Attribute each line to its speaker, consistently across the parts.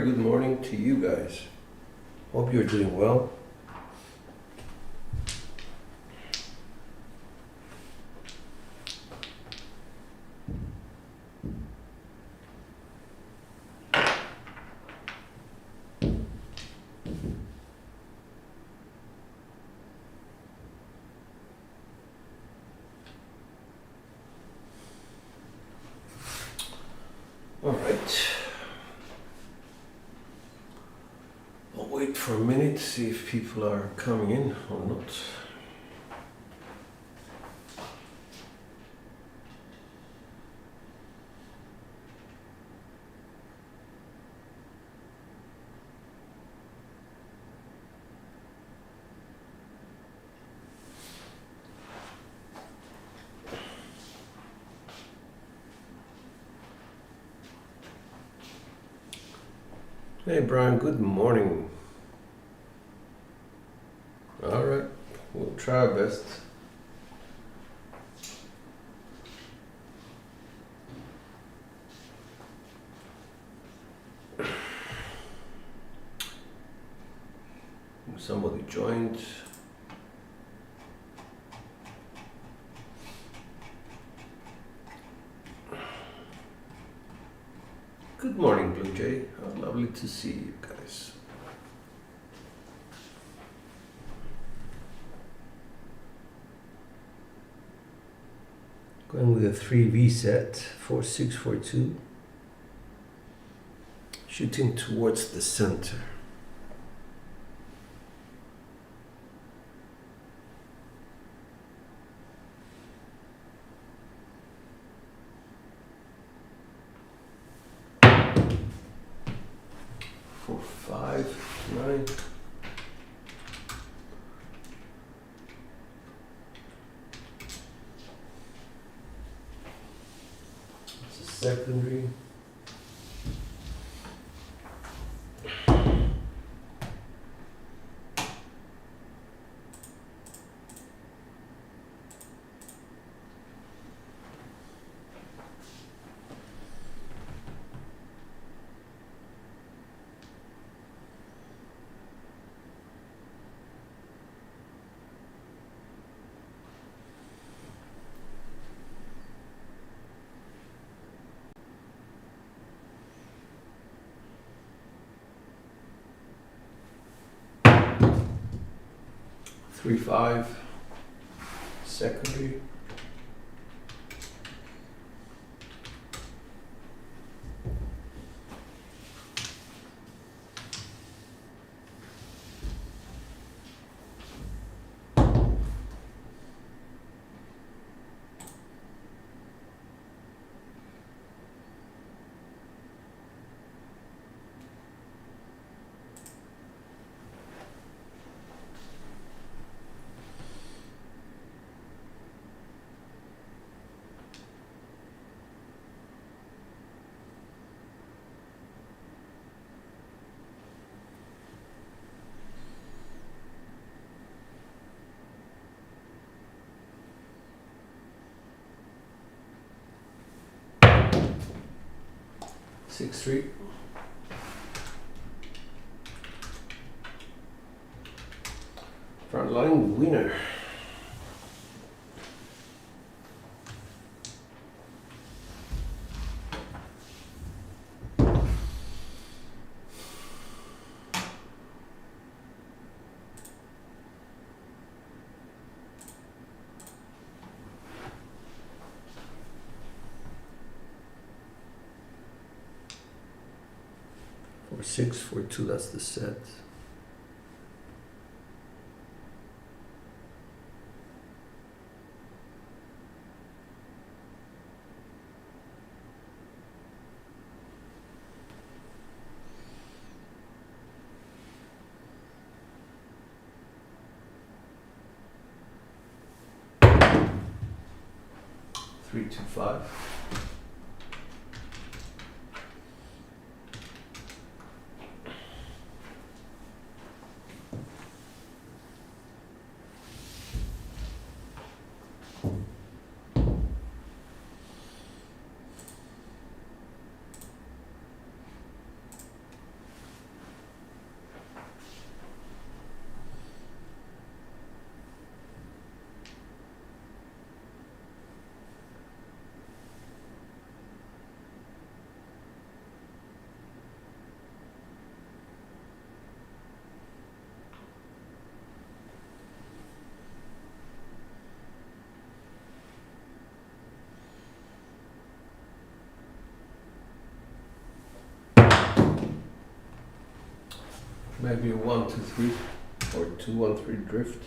Speaker 1: very good morning to you guys. Hope you're doing well. All right. I'll wait for a minute to see if people are coming in or not. Hey Brian, good morning. All right, we'll try our best. Somebody joined. Good morning, Blue Jay. How lovely to see you guys. Going with a 3V set, 4642. Shooting towards the center. Four, 5, 9. It's a secondary. Three, 5, secondary. Six, 3. Front line winner. Four, 6, 4, 2, that's the set. Three, 2, 5. maybe a 1-2-3 or 2-1-3 drift.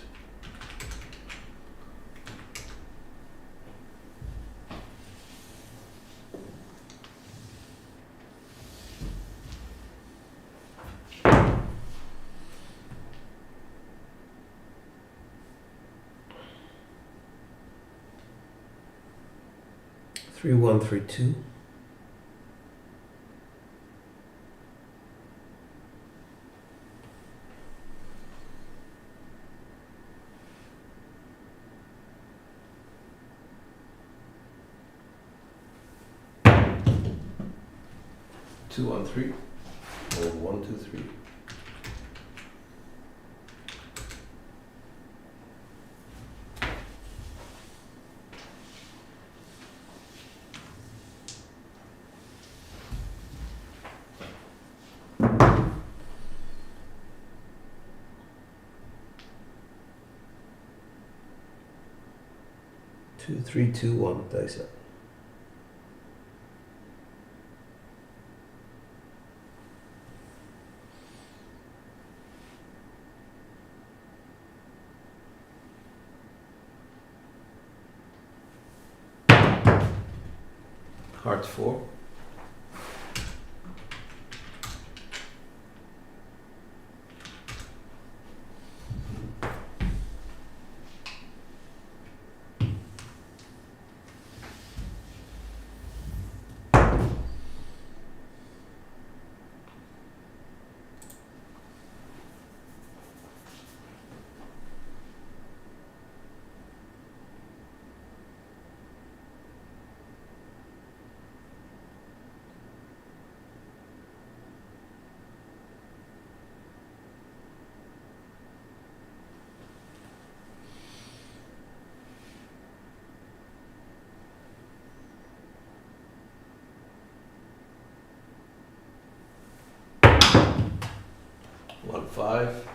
Speaker 1: Three, 1-3-2. Two, 1-3 or 1-2-3. Two, 3, 2, 1. Dice up. Hearts 4. One, 5.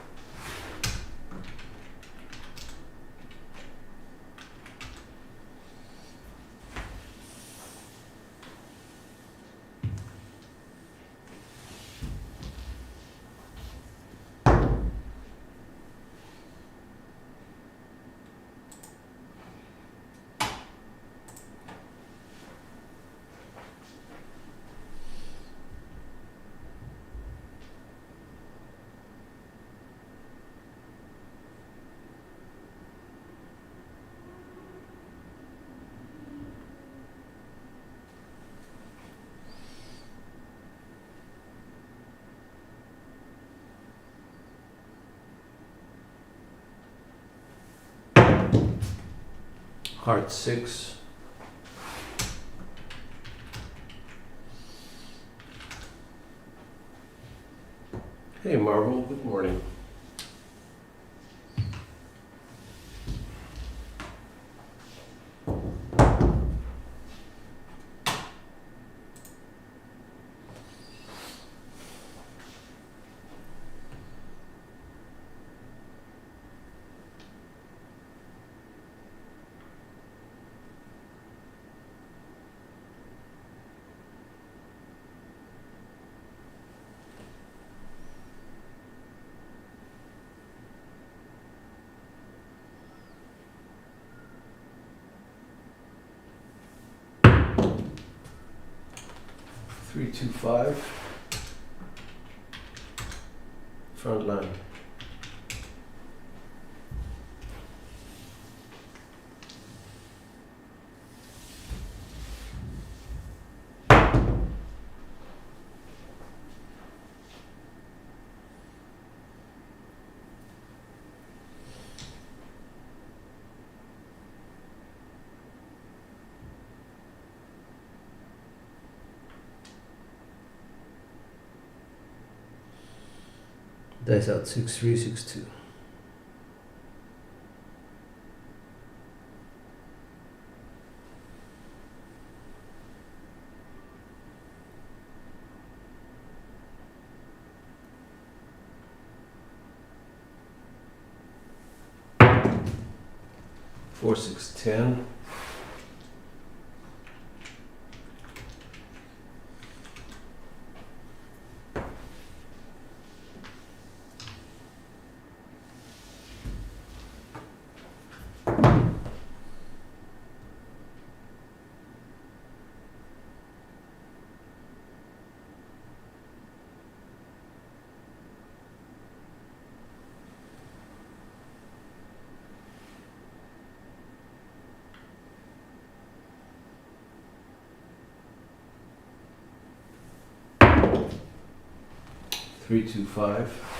Speaker 1: Heart 6. Hey Marvel, good morning. Three, 2, 5. Front line. Dice out 6, 3, 6, 2. Four, 6, 10. 325.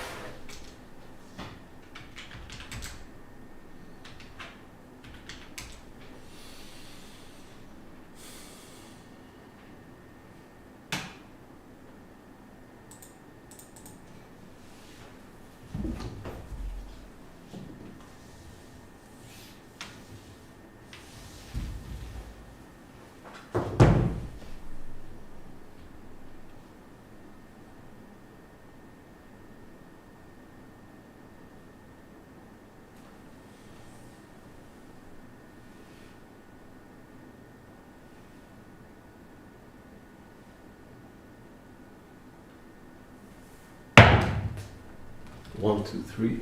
Speaker 1: One, two, three.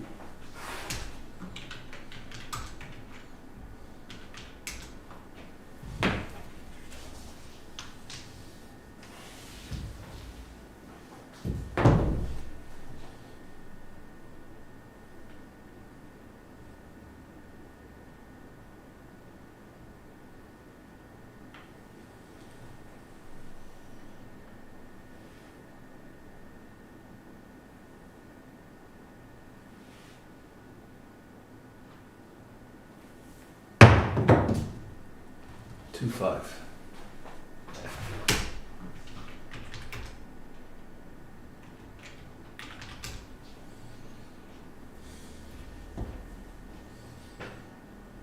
Speaker 1: Two, five.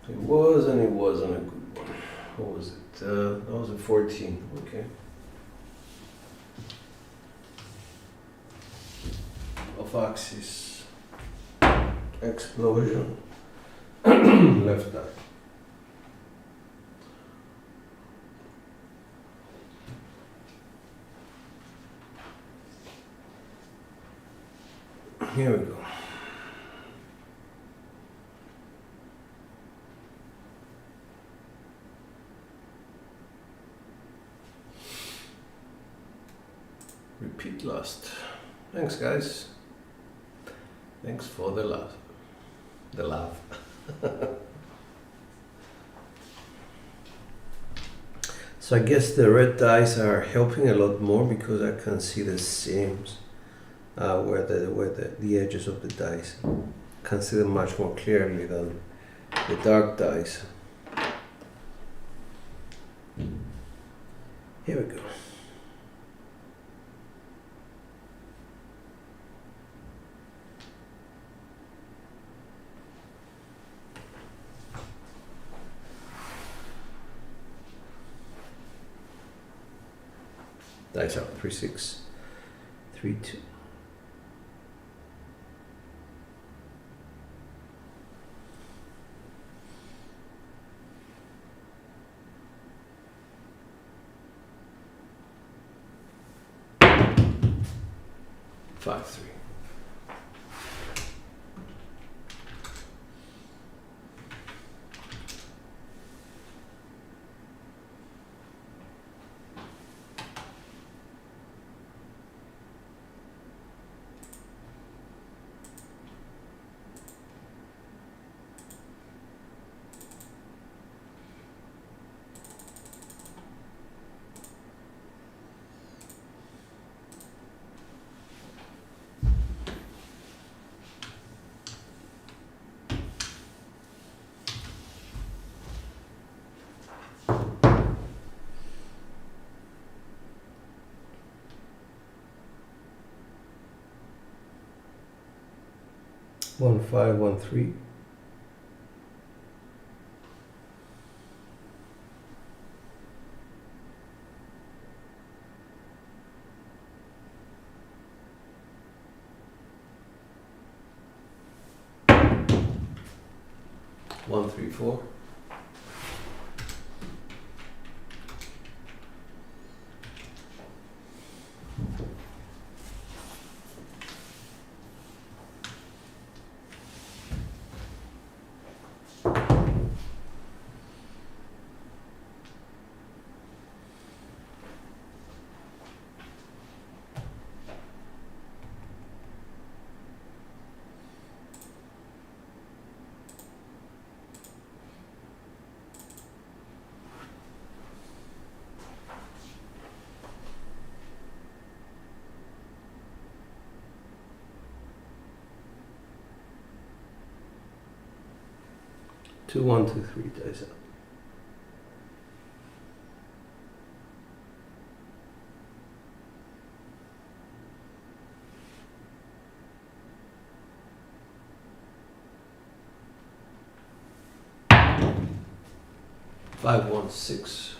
Speaker 1: It was and it wasn't a good one. What was it? That was a 14. Okay. Off axis. Explosion. Left eye. Here we go. Repeat last. Thanks, guys. Thanks for the laugh. The laugh. So I guess the red dice are helping a lot more because I can see the seams. Where the edges of the dice. Can see them much more clearly than the dark dice. Here we go. Dice up 3, 6, 3, 2. Five, 3. One, 5, 1, 3. One, 3, 4. 2, 1, 2, 3 dice up. Five, 1, 6.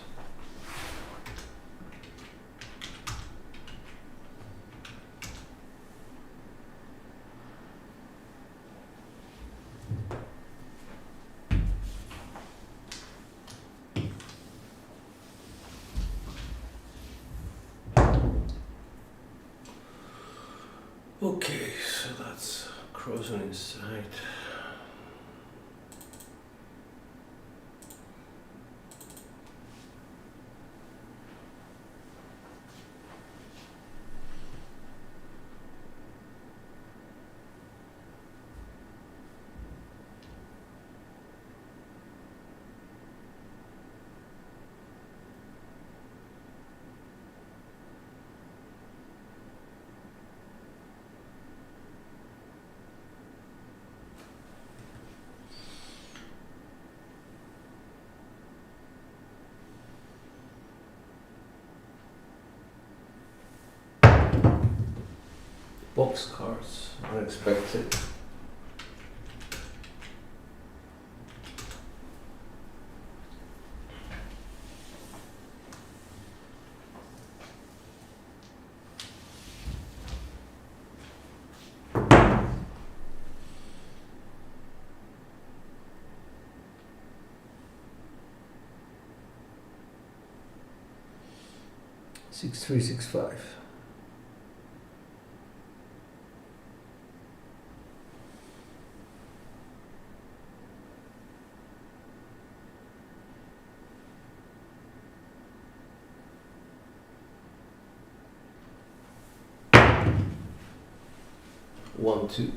Speaker 1: Okay, so that's cross on inside. Box cards, unexpected. Six, 3, 6, 5. One, 2.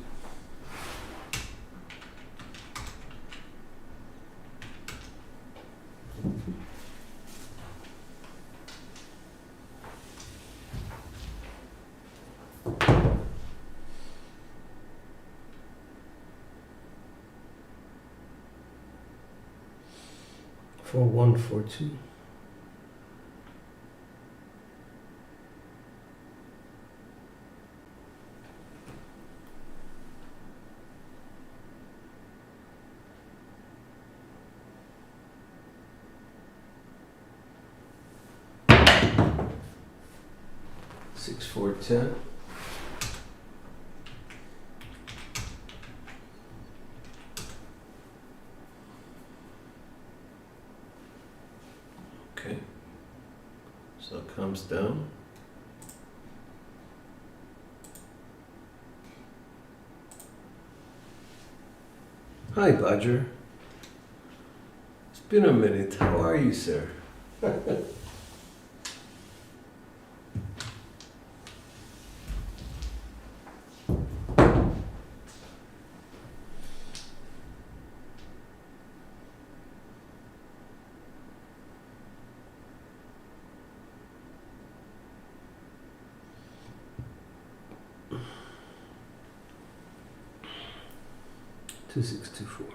Speaker 1: Four, 1, 4, 2. Six, 4, 10. Okay, so it comes down. Hi, Badger. It's been a minute. How are you, sir? 2, 6, 2, 4.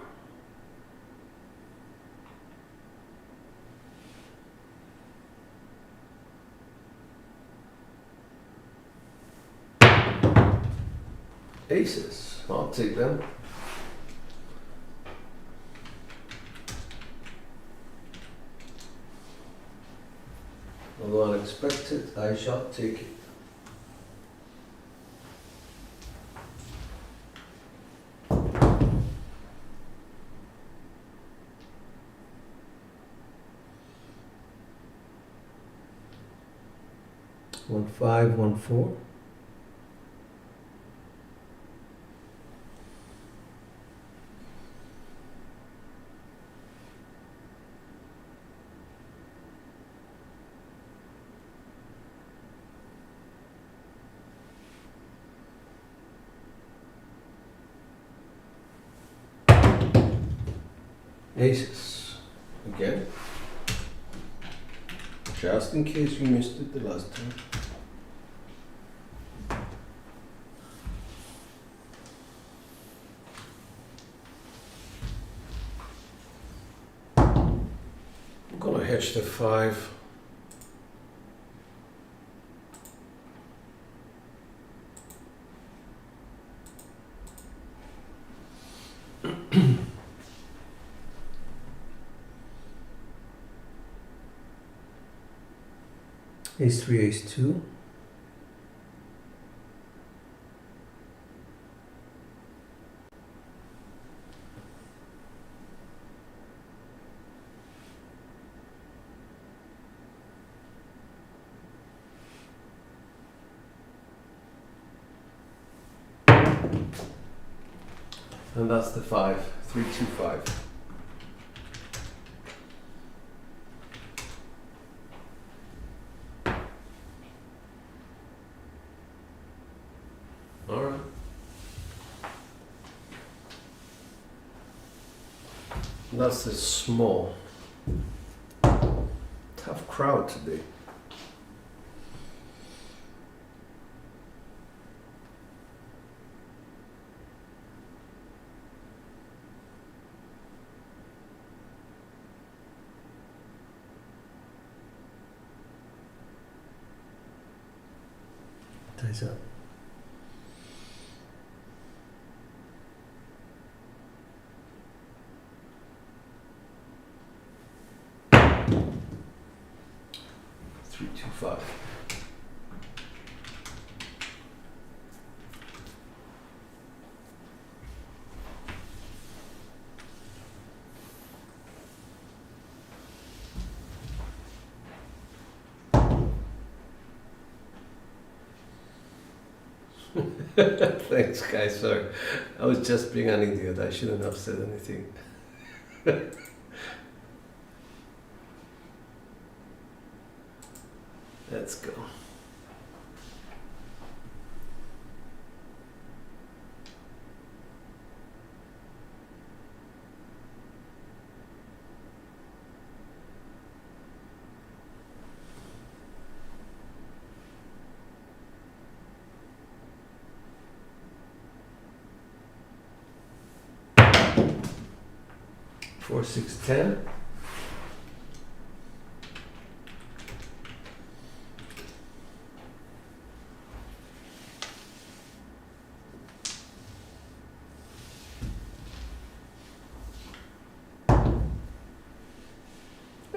Speaker 1: Aces. I'll take them. Although unexpected, I shall take it. One, 5, 1, 4. Aces. Again. Just in case you missed it the last time. gonna hedge the 5. Ace 3, Ace 2. And that's the 5, 3, 2, 5. All right. That's the small. Tough crowd today. Ties up. Three, two, 5. Thanks, guys. Sorry, I was just being an idiot. I shouldn't have said anything. Let's go. Four, 6, 10.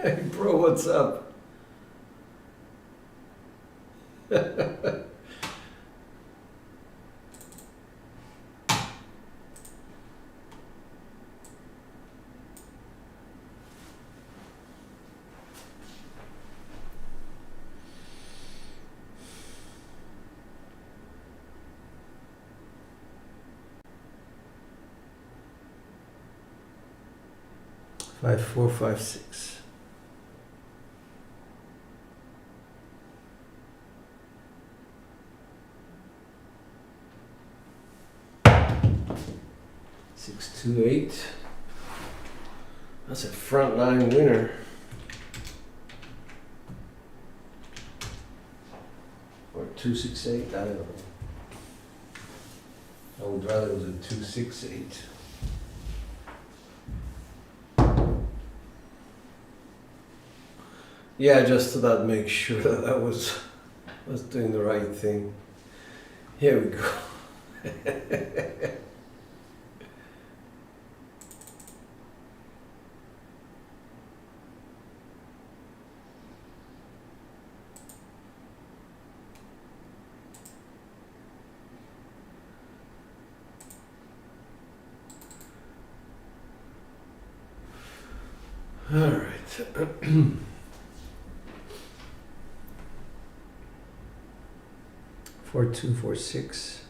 Speaker 1: Hey, bro, what's up? 5, 4, 5, 6. Six, 2, 8. That's a frontline winner. Or 2, 6, 8. I don't know. I would rather it was a 2, 6, 8. Yeah, just so that make sure that I was doing the right thing. Here we go. All right. 4, 2, 4, 6.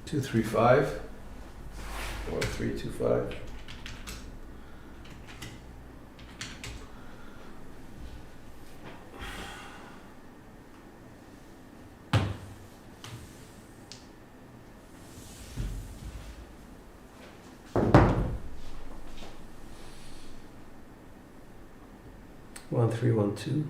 Speaker 1: Two, 3, 5. Or 3, 2, 5. 1312.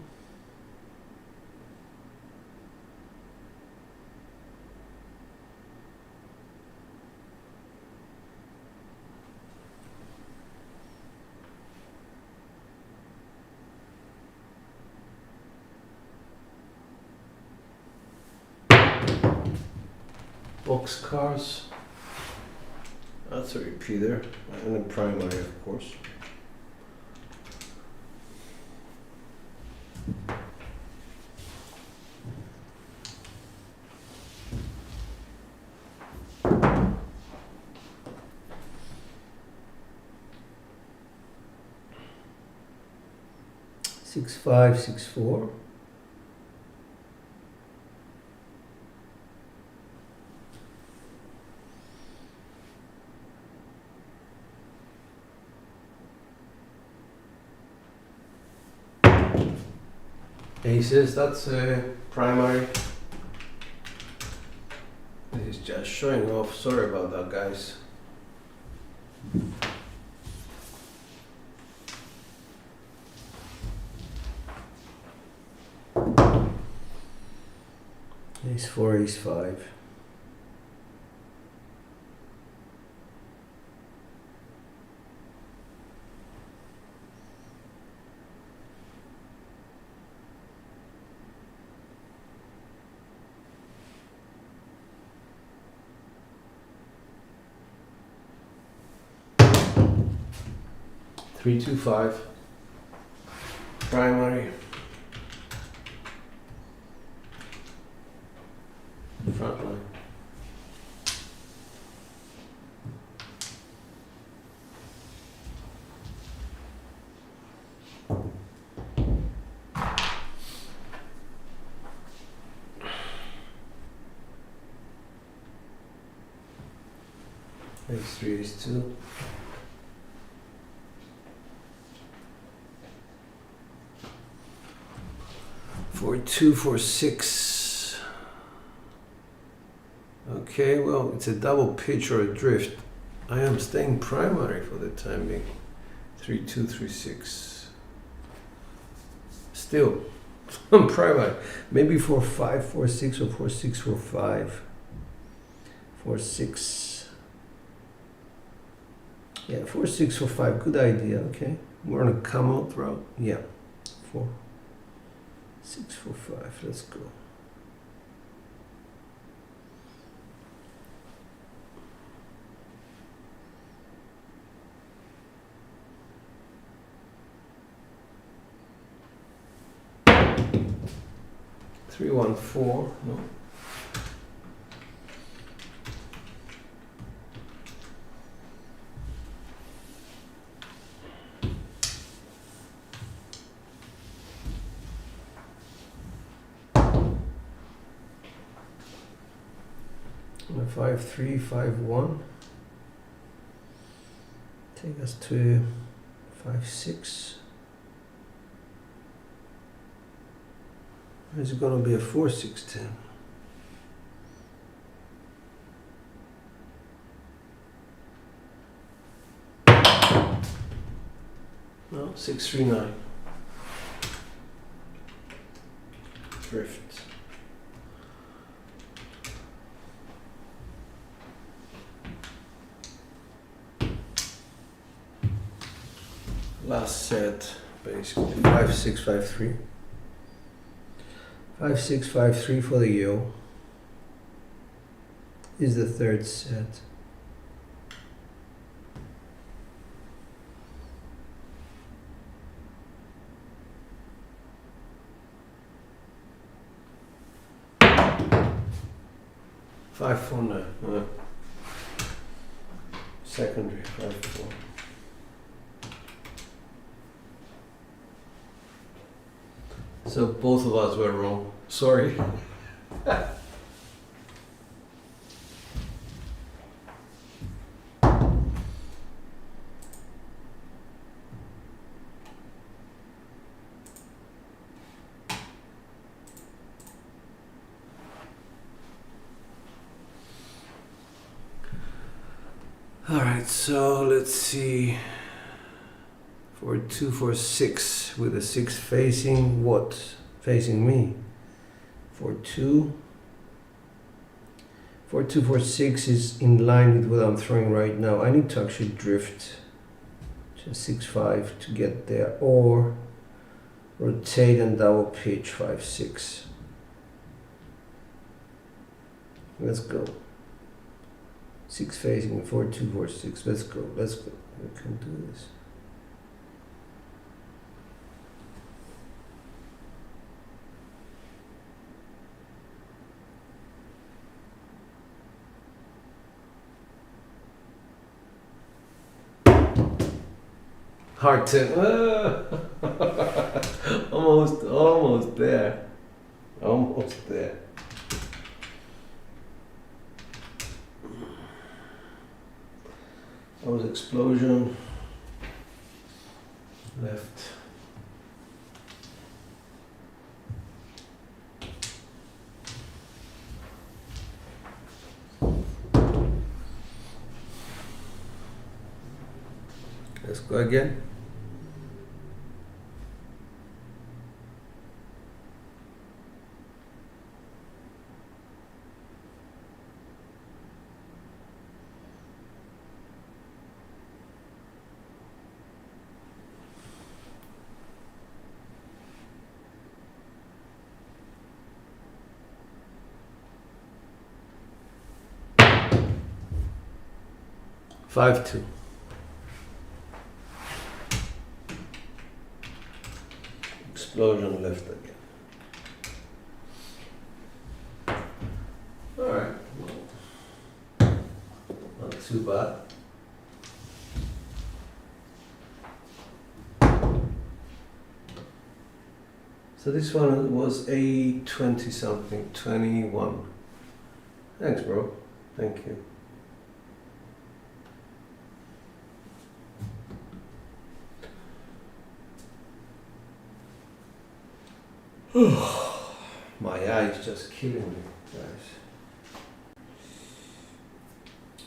Speaker 1: Boxcars. That's a repeater and a primary, of course. Six five, 6 4. Aces, that's a primary. This is just showing off. Sorry about that, guys. Ace 4, Ace 5. Three, 2, 5. Primary. Front line. Ace 3, Ace 2. For 2, for 6. Okay, well, it's a double pitch or a drift. I am staying primary for the time being. 3, 2, 3, 6. Still, I'm primary. Maybe 4, 5, 4, 6, or 4, 6, 4, 5. 4, 6. Yeah, 4, 6, 4, 5. Good idea. Okay, we're on a come out route. Yeah, 4, 6, 4, 5. Let's go. Three, 1, 4. No. A 5, 3, 5, 1. Take us to 5, 6. Is it going to be a 4, 6, 10? No, 6, 3, 9. Drift. Last set, basically 5, 6, 5, 3. 5, 6, 5, 3 for the yo. Is the third set. Five, 4, 9. Secondary, 5, 4. So both of us were wrong. Sorry. All right, so let's see. For 2, for 6, with the 6 facing what? Facing me. For 2, for 6 is in line with what I'm throwing right now. I need to actually drift to 6-5 to get there, or rotate and double pitch 5-6. Let's go. 6 facing, 4-2, 4-6. Let's go. Let's go. We can do this. Hard to. Almost there. Almost there. That was explosion. Left. Let's go again. Five, 2. Explosion left again. All right. Well, not too bad. So this one was a 20 something, 21. Thanks, bro. Thank you. My eye is just killing me, guys.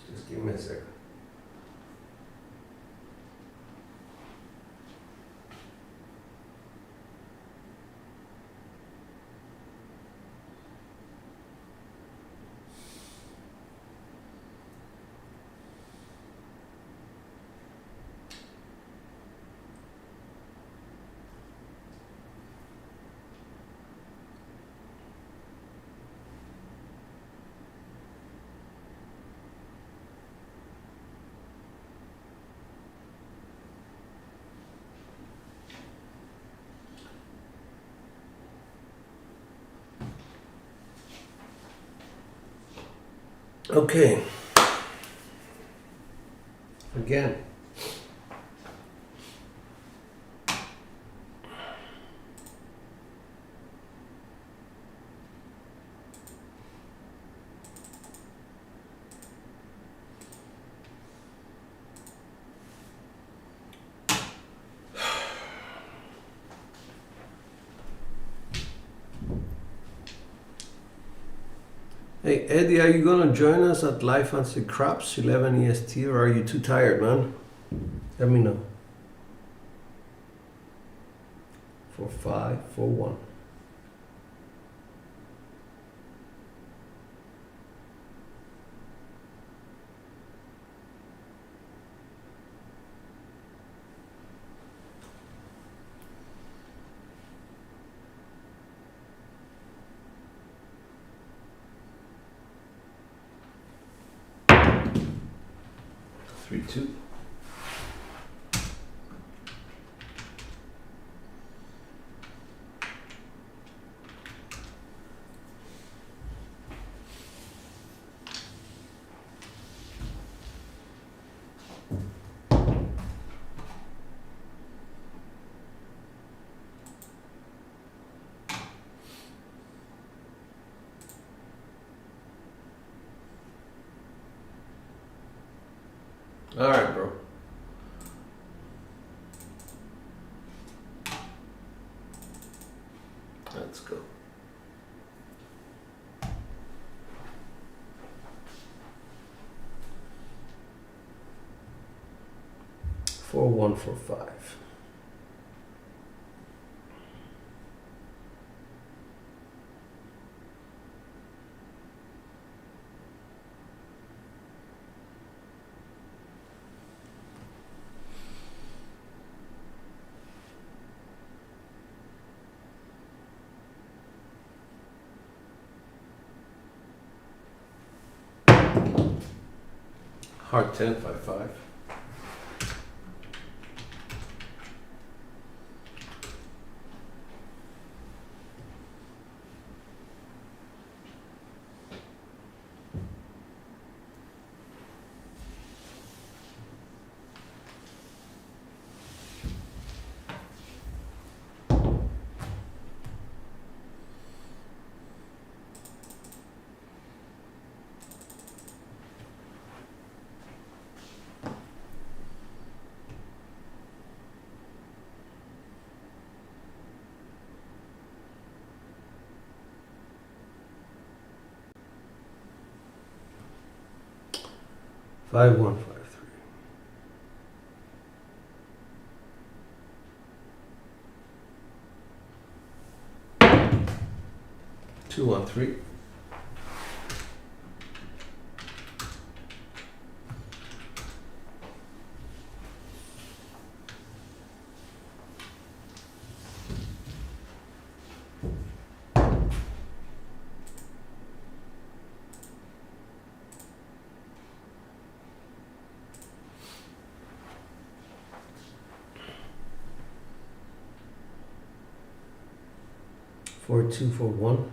Speaker 1: Just give me a second. Okay. Again. Hey Eddie, are you gonna join us at Live Fantasy Craps 11 EST, or are you too tired, man? Let me know. 4-5, 4-1. Three, 2. All right, bro. Let's go. 4-1, 4-5. Heart 10, 5, 5. Five, 1, 5, 3. 2, 1, 3. 4, 2, 4, 1.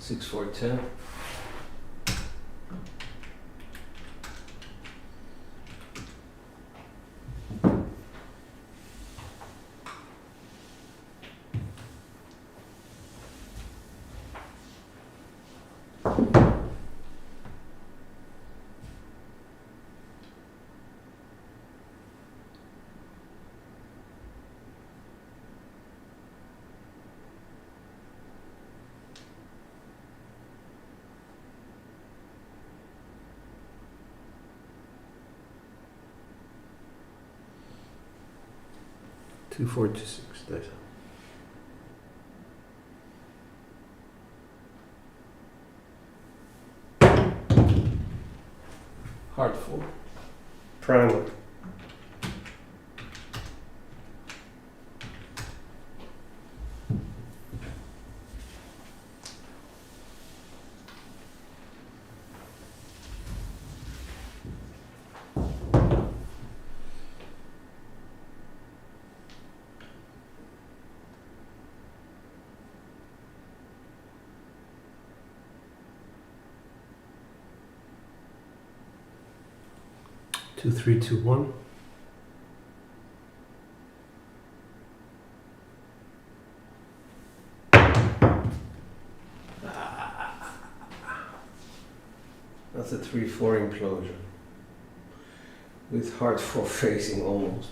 Speaker 1: 6, 4, 10. 2, 4, 2, 6. Dice. Heart 4. Primal. 2, 3, 2, 1. That's a 3, 4 implosion. With heart 4 facing almost.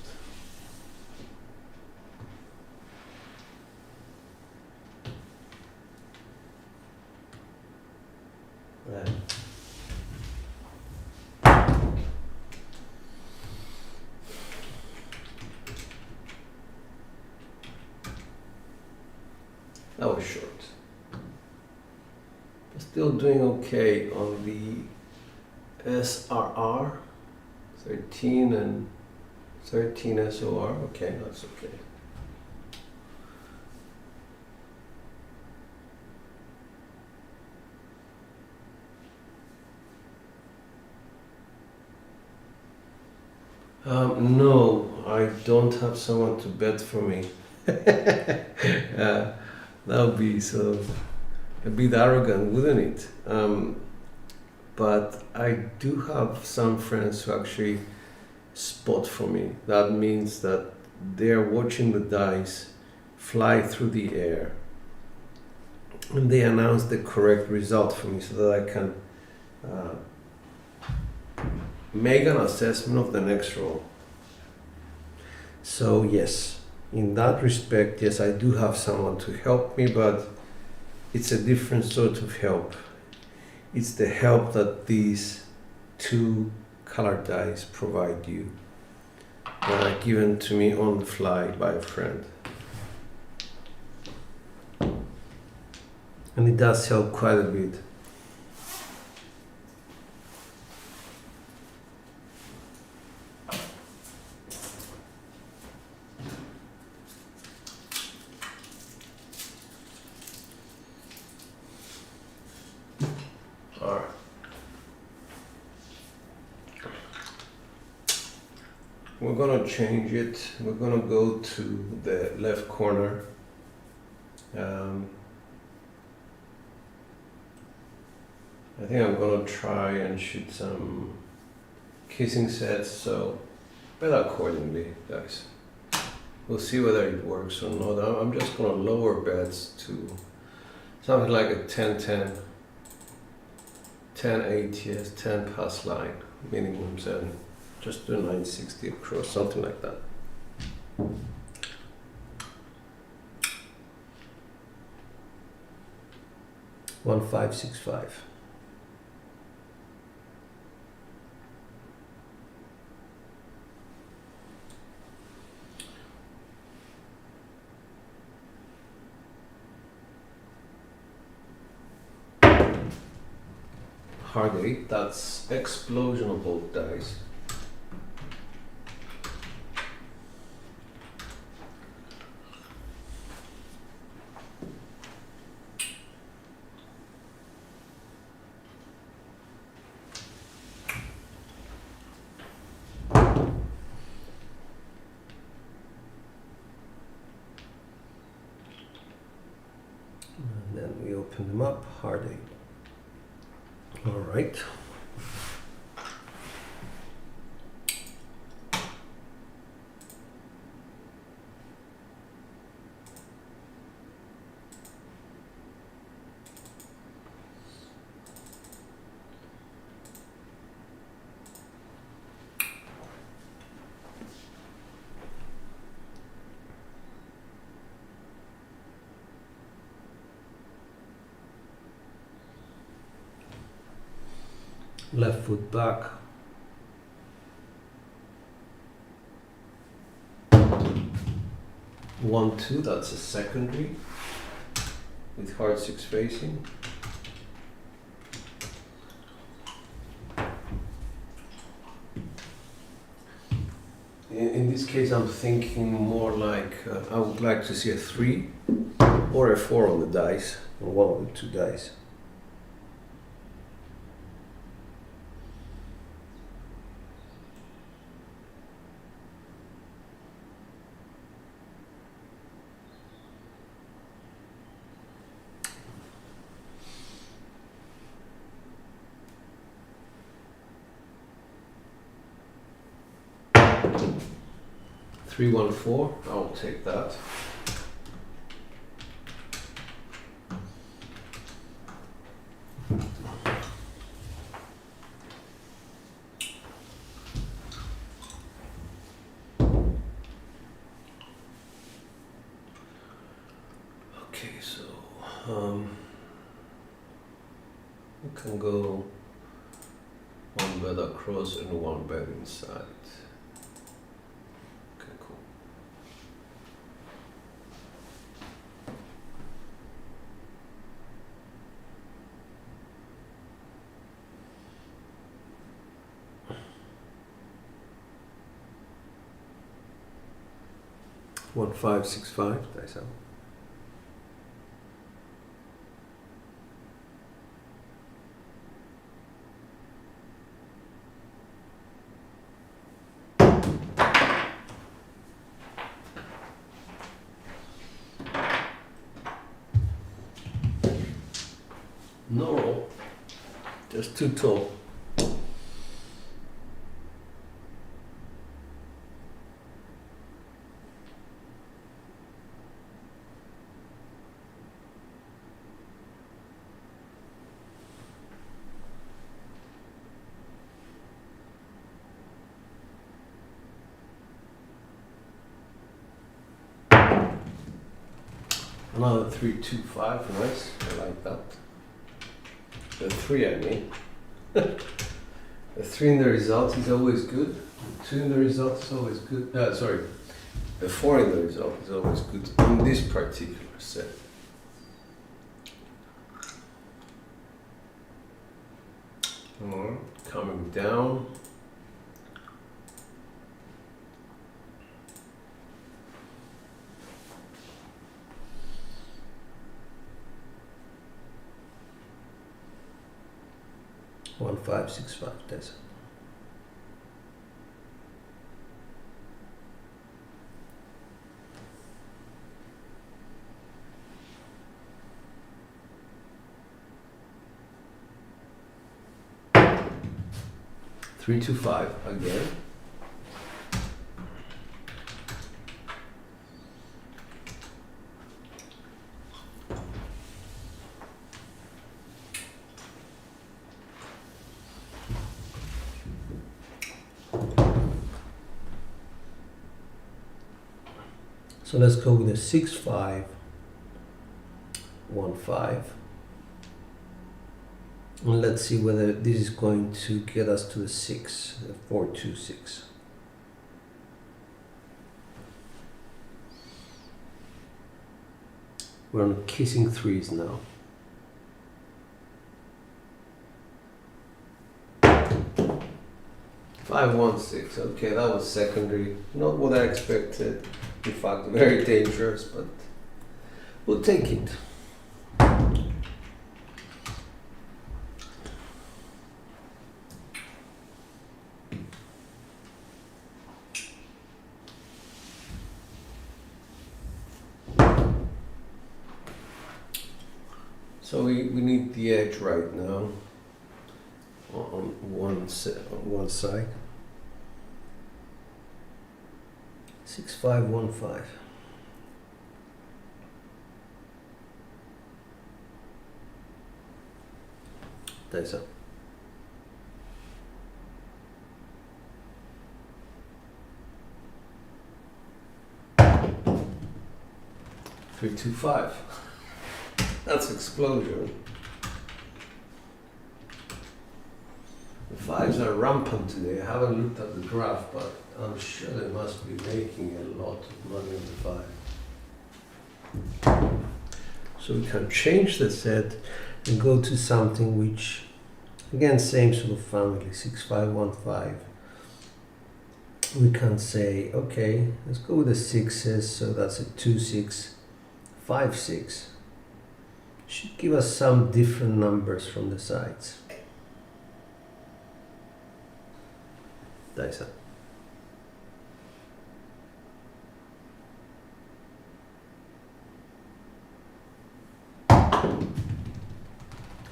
Speaker 1: Right. That was short. Still doing okay on the SRR, 13 and 13 SOR. Okay, that's okay. No, I don't have someone to bet for me. That would be sort of a bit arrogant, wouldn't it? But I do have some friends who actually spot for me. That means that they're watching the dice fly through the air and they announce the correct result for me so that I can make an assessment of the next roll. So yes, in that respect, yes, I do have someone to help me, but it's a different sort of help. It's the help that these two colored dice provide you, that are given to me on the fly by a friend. And it does help quite a bit. All right. We're gonna change it. We're gonna go to the left corner. I think I'm gonna try and shoot some kissing sets, so bet accordingly, guys. We'll see whether it works or not. I'm just gonna lower bets to something like a 10-10, 10-8, yes, 10 pass line, minimum 7. Just do 960 across, something like that. $1,565. Hard 8, that's explosion of both dice. And then we open them up, hard 8. All right. Left foot back. One, two, that's a secondary with hard 6 facing. In this case, I'm thinking more like I would like to see a 3 or a 4 on the dice, on one of the two dice. Three, 1, 4, I'll take that. Okay, so we can go one bed across and one bed inside. Okay, cool. $1,565, dice out. No roll, just too tall. Another 3, 2, 5, nice, I like that. The 3, I mean. The 3 in the result is always good. The 2 in the result is always good. Sorry, the 4 in the result is always good in this particular set. Coming down. 1565. That's it. Three to five again. So let's go with a 6515. And let's see whether this is going to get us to the 6, 426. We're on kissing threes now. Five, 1, 6. Okay, that was secondary. Not what I expected. In fact, very dangerous, but we'll take it. So we need the edge right now on one side. 6515. There's a 325. That's explosion. The fives are rampant today. I haven't looked at the graph, but I'm sure they must be making a lot of money on the five. So we can change the set and go to something which, again, same sort of family, 6515. We can say, okay, let's go with the sixes, so that's a 2656. Should give us some different numbers from the sides. That's it.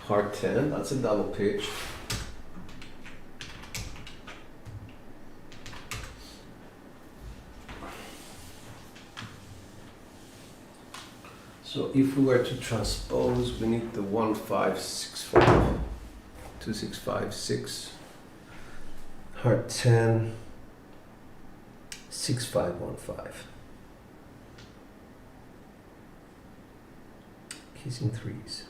Speaker 1: Heart 10, that's a double pitch. So if we were to transpose, we need the 1565, 2656, heart 10, 6515. Kissing threes.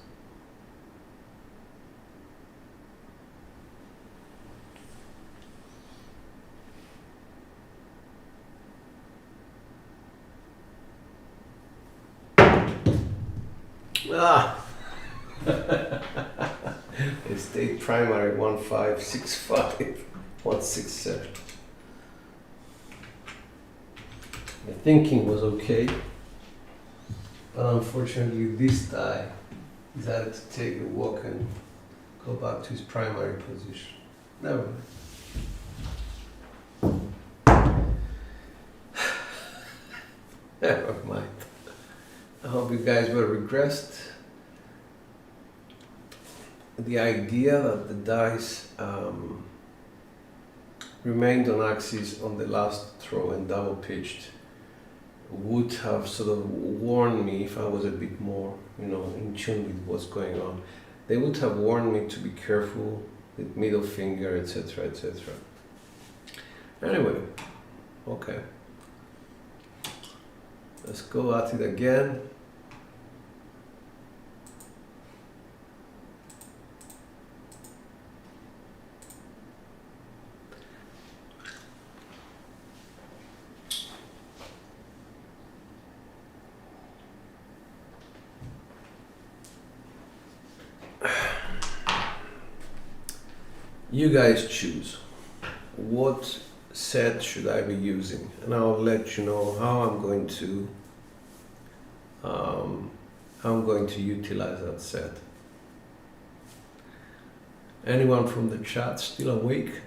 Speaker 1: Ah! Estate primary 1565, 167. The thinking was okay, but unfortunately this die decided to take a walk and go back to his primary position. Never mind. Never mind. I hope you guys were regressed. The idea that the dice remained on axis on the last throw and double pitched would have sort of warned me if I was a bit more, in tune with what's going on. They would have warned me to be careful with middle finger, etc., etc. Anyway, okay. Let's go at it again. You guys choose. What set should I be using? And I'll let you know how I'm going to utilize that set. Anyone from the chat still awake?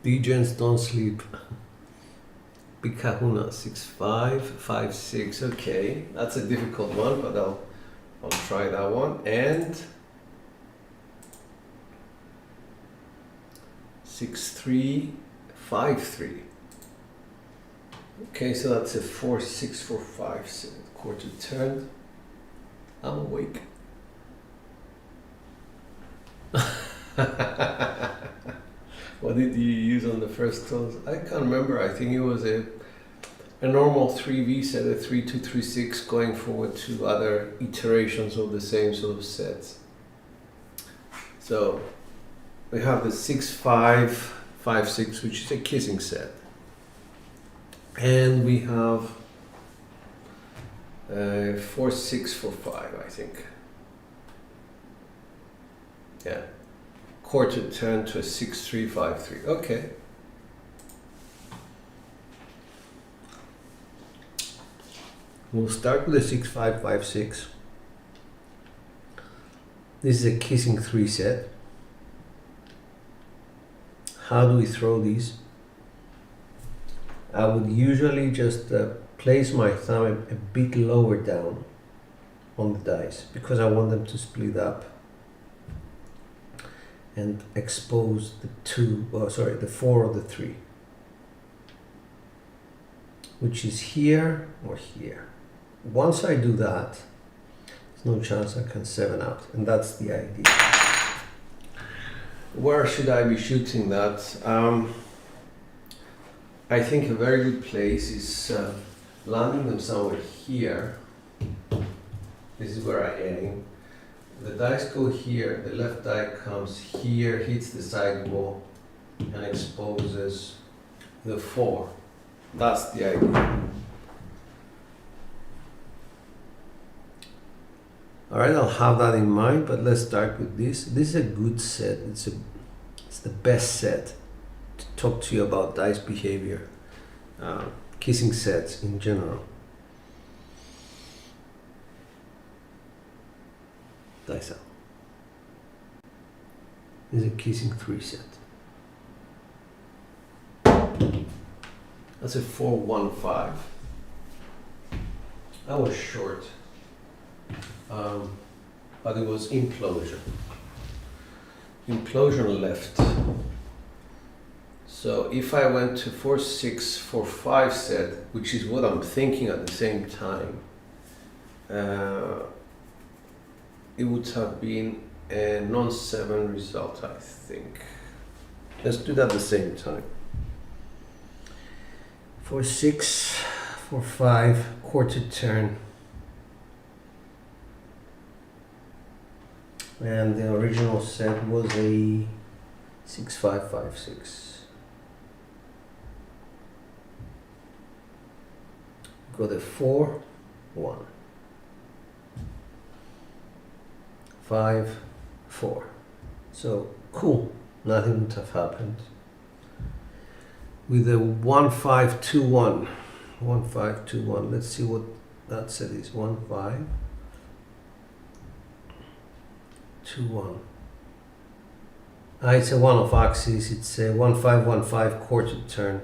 Speaker 1: Degens don't sleep. Big Kahuna 6556. Okay, that's a difficult one, but I'll try that one. And 6353. Okay, so that's a 4645 quarter turn. I'm awake. What did you use on the first close? I can't remember. I think it was a normal 3V set, a 3236, going forward to other iterations of the same sort of sets. So we have the 6556, which is a kissing set, and we have 4645, I think. Yeah. Quarter turn to a 6353. Okay. We'll start with a 6556. This is a kissing 3 set. How do we throw these? I would usually just place my thumb a bit lower down on the dice because I want them to split up and expose the the 4 or the 3, which is here or here. Once I do that, there's no chance I can 7 out, and that's the idea. Where should I be shooting that? I think a very good place is landing them somewhere here. This is where I aim. The dice go here, the left die comes here, hits the side wall, and exposes the 4. That's the idea. Alright, I'll have that in mind, but let's start with this. This is a good set. It's the best set to talk to you about dice behavior, kissing sets in general. Dice out. This is a kissing 3 set. That's a 415. I was short, but it was implosion. Implosion left. So if I went to 4645 set, which is what I'm thinking at the same time, it would have been a non-7 result, I think. Let's do that at the same time. 4-6, 4-5, quarter turn. And the original set was a 6-5-5-6. Got a 4, 1. 5, 4. So cool, nothing would have happened. With a 1-5-2-1, 1-5-2-1. Let's see what that set is. 1-5-2-1. It's a 1 off axis. It's a 1-5-1-5 quarter turn.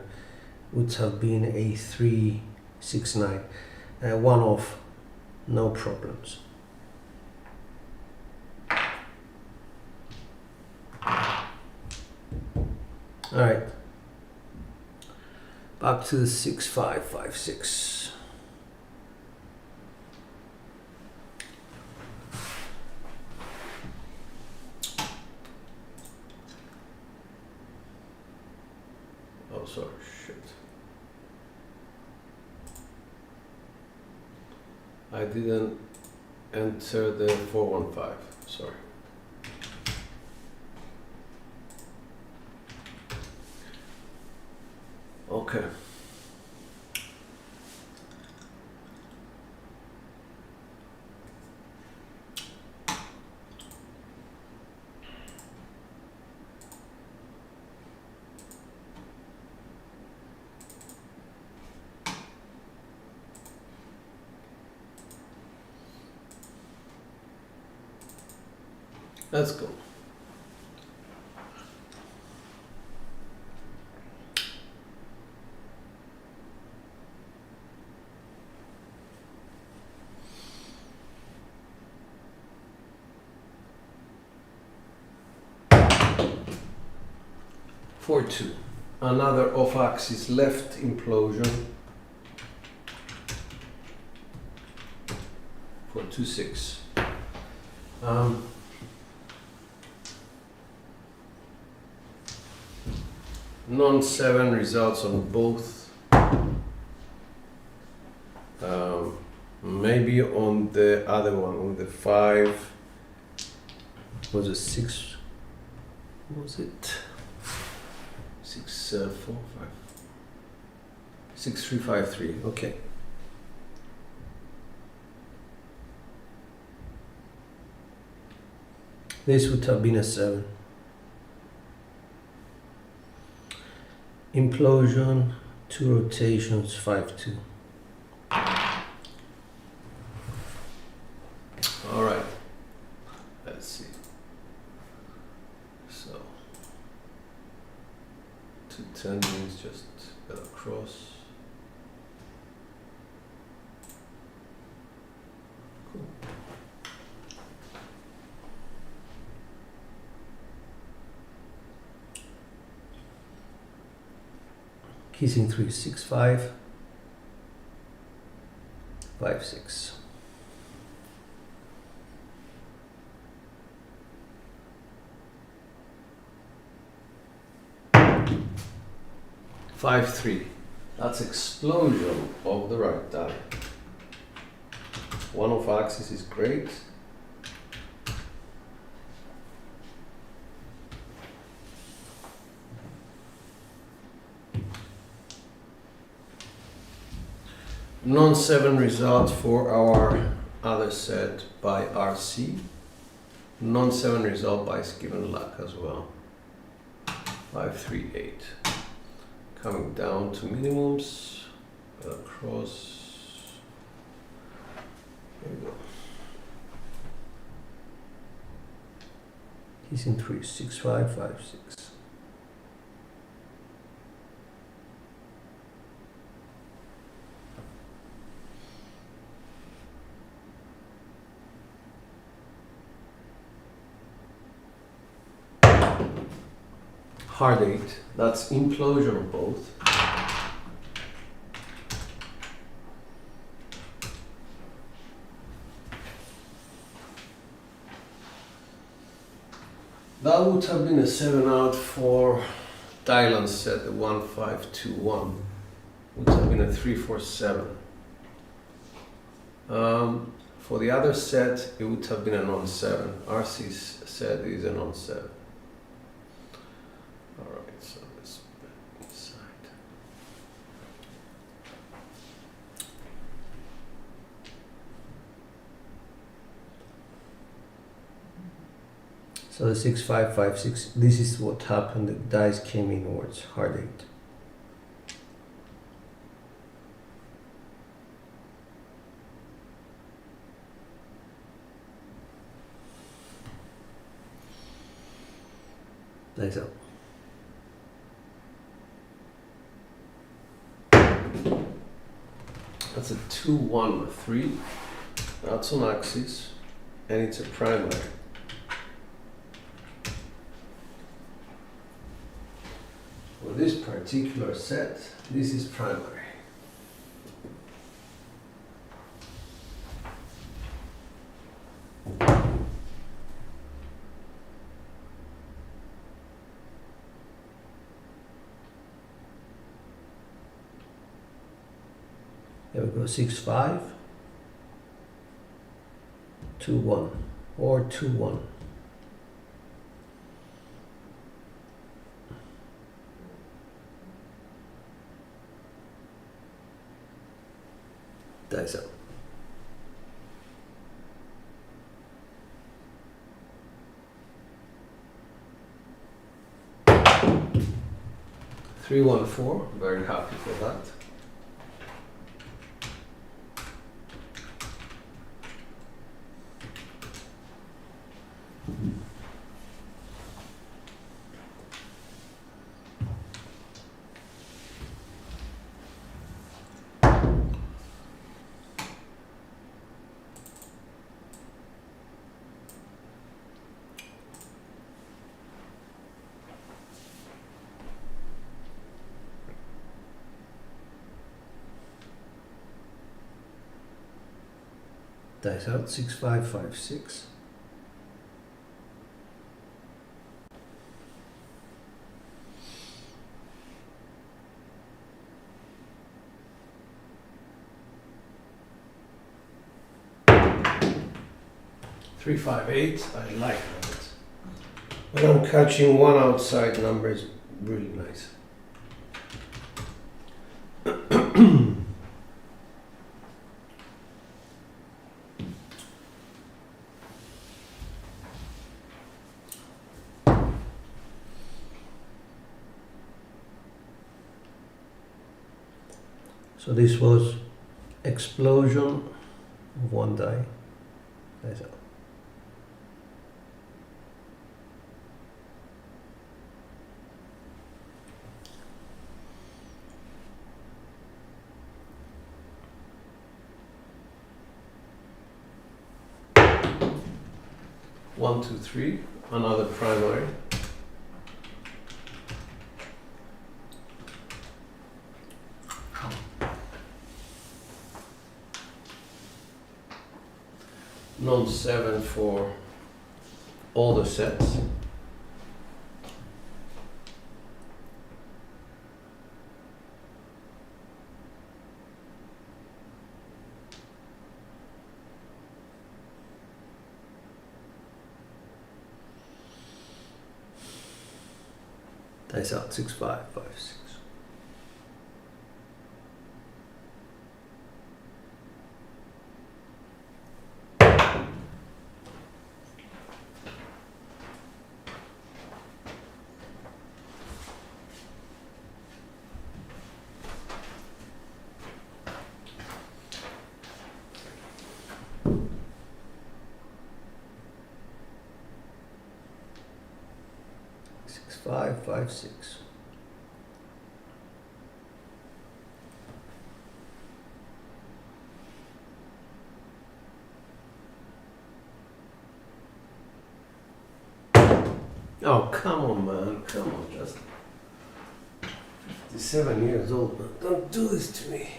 Speaker 1: Would have been a 3-6-9. 1 off, no problems. All right, back to the 6-5-5-6. Oh, sorry, shit. I didn't enter the 4-1-5, sorry. Okay. Let's go. For 2. Another off-axis left implosion for 2-6. Non-7 results on both. Maybe on the other one, on the 5. Was it 6? Was it 6 4 5 6 3 5 3? Okay. This would have been a 7. Implosion, 2 rotations, 5-2. All right. Let's see. So 2 tendons just got across. Cool. Kissing 3, 6, 5, 5, 6. Five, 3. That's explosion of the right thigh. One off axis is great. Non-7 result for our other set by RC. Non-7 result by Given Luck as well. 5, 3, 8. Coming down to minimums. Across. There we go. He's in 3, 6, 5, 5, 6. Hard 8, that's implosion of both. That would have been a 7 out for Thailand's set, the 1-5-2-1. Would have been a 3-4-7. For the other set, it would have been a non-7. RC's set is a non-7. Alright, so let's back inside. So the 6, 5, 5, 6, this is what happened. The dice came inwards, hard 8. Dice up. That's a 2-1-3. That's on axis, and it's a primary. For this particular set, this is primary. There we go, 6, 5, 2, 1, or 2, 1. Dice up. Three, 1, 4. Very happy for that. Dice out 6556. Three, 5, 8. I like that. When I'm catching one outside number is really nice. So this was explosion of one die. Nice. One, two, three. Another primary. Non-7 for all the sets. Dice out 6, 5, 5, 6. Five, 5, 6. Oh, come on, man. Come on, just 57 years old, man. Don't do this to me.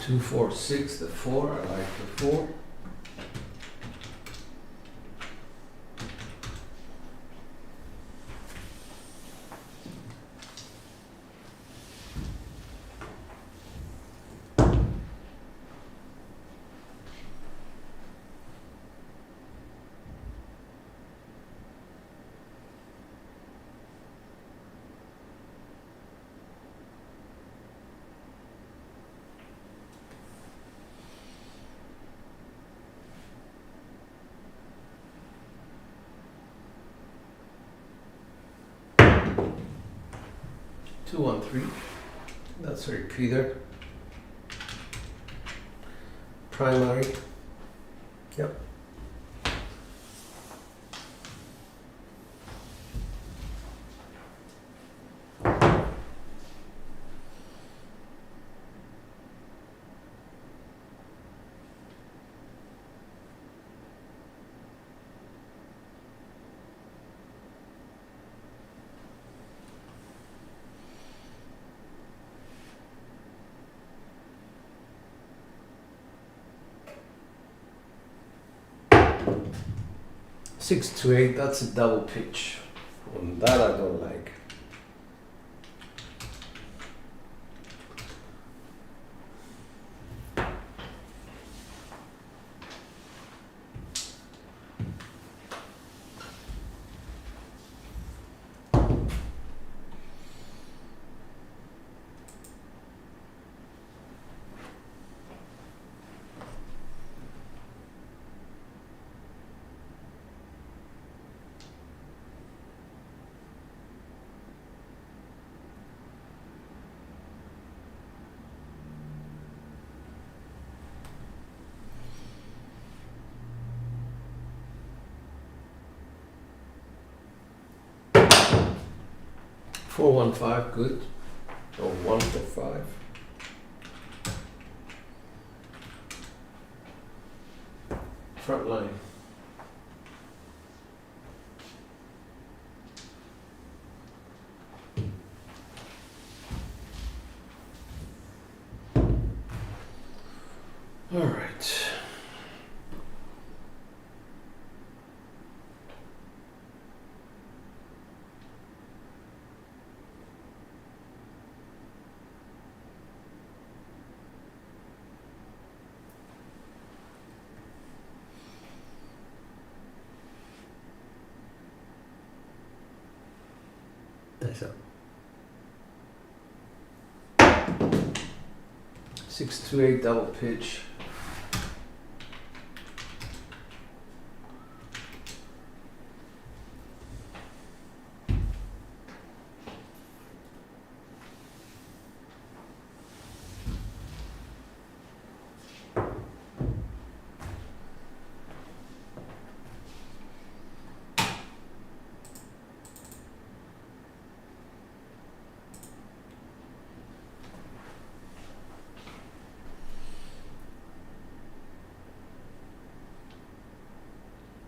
Speaker 1: Two, 4, 6, the 4, I like the 4. Two, 1, 3. That's a repeater. Primary. Yep. Six to 8, that's a double pitch. And that I don't like. 415, good. Or 145. Front line. All right. That's up. 628 double pitch.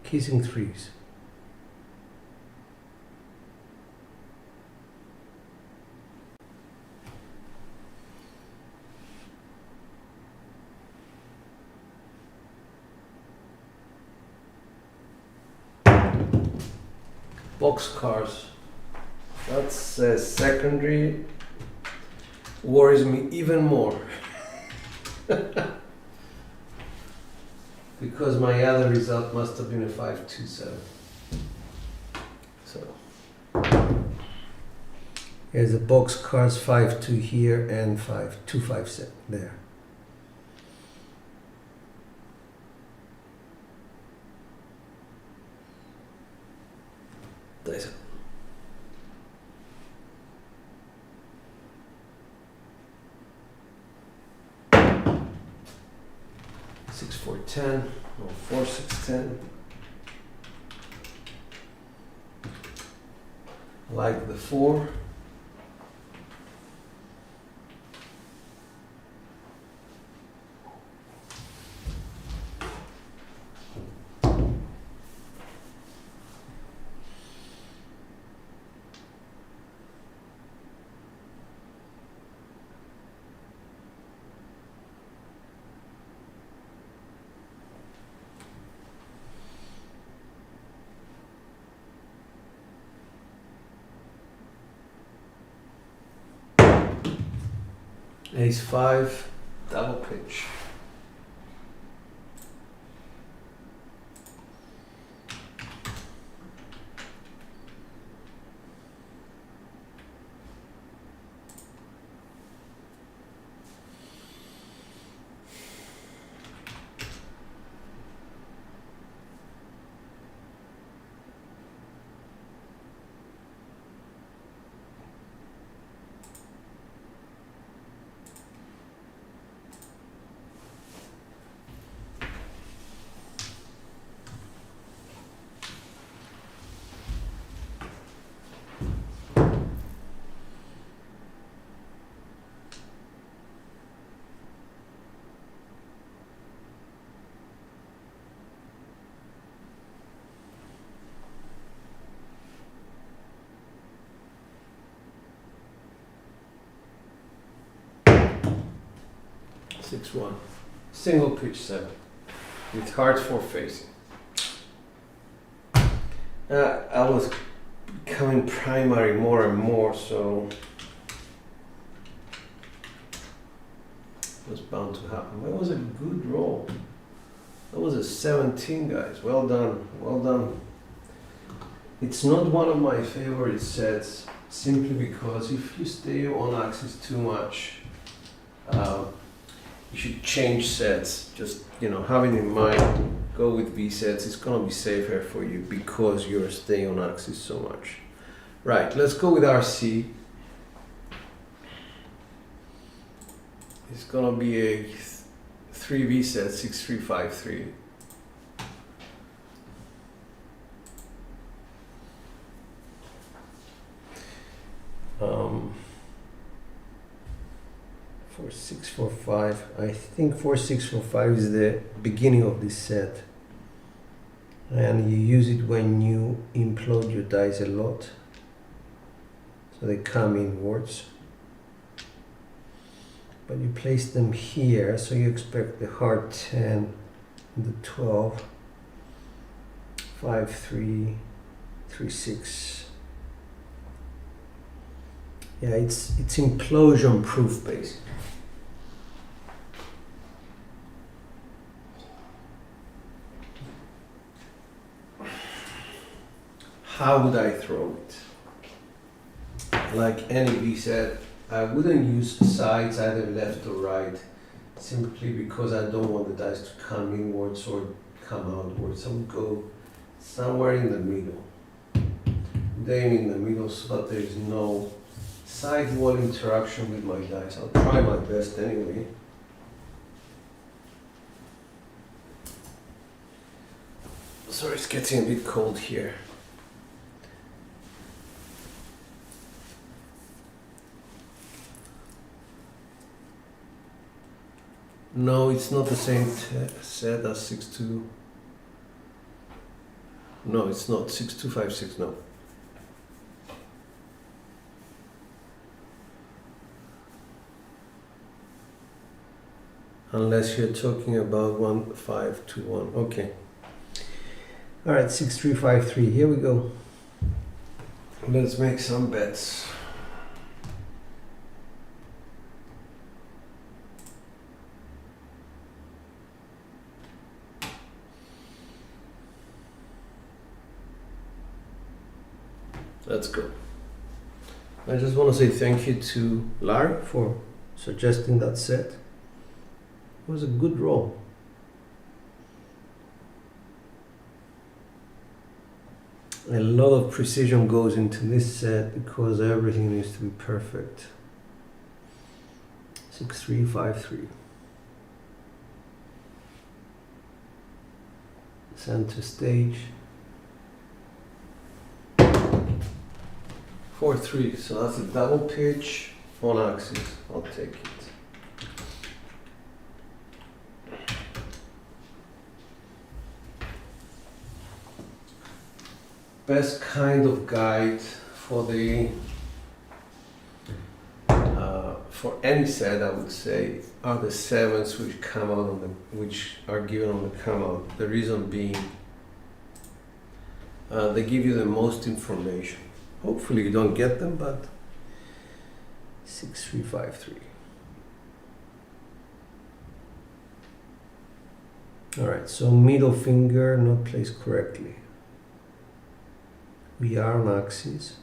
Speaker 1: Kissing threes. Boxcars. That's secondary. Worries me even more. Because my other result must have been a 527. So here's a boxcars 5-2 here and 5-2-5-7 there. Dice up. 6-4-10 or 4-6-10. Like the 4. Ace 5, double pitch. Six one, single pitch 7 with hearts 4 facing. I was becoming primary more and more, so it was bound to happen. That was a good roll. That was a 17, guys. Well done, well done. It's not one of my favorite sets, simply because if you stay on axis too much, you should change sets. Just, having in mind, go with V sets. It's gonna be safer for you because you're staying on axis so much. Right, let's go with RC. It's gonna be a 3 V set, 6-3-5-3. 4645. I think 4645 is the beginning of this set, and you use it when you implode your dice a lot, so they come inwards. But you place them here, so you expect the hard 10, the 12, 5, 3, 3, 6. Yeah, it's implosion proof basically. How would I throw it? Like NEB said, I wouldn't use sides either left or right, simply because I don't want the dice to come inwards or come outwards. I would go somewhere in the middle. Aim in the middle so that there is no sidewall interaction with my dice. I'll try my best anyway. Sorry, it's getting a bit cold here. No, it's not the same set as 62. No, it's not 6256, no. Unless you're talking about 1521. Okay. All right, 6353. Here we go. Let's make some bets. Let's go. I just want to say thank you to Larry for suggesting that set. It was a good roll. A lot of precision goes into this set because everything needs to be perfect. 6353. Center stage. 4-3, so that's a double pitch on axis. I'll take it. Best kind of guide for the for any set, I would say, are the sevens which come out on the which are given on the come out. The reason being, they give you the most information. Hopefully you don't get them, but 6353. All right, so middle finger not placed correctly. We are on axis.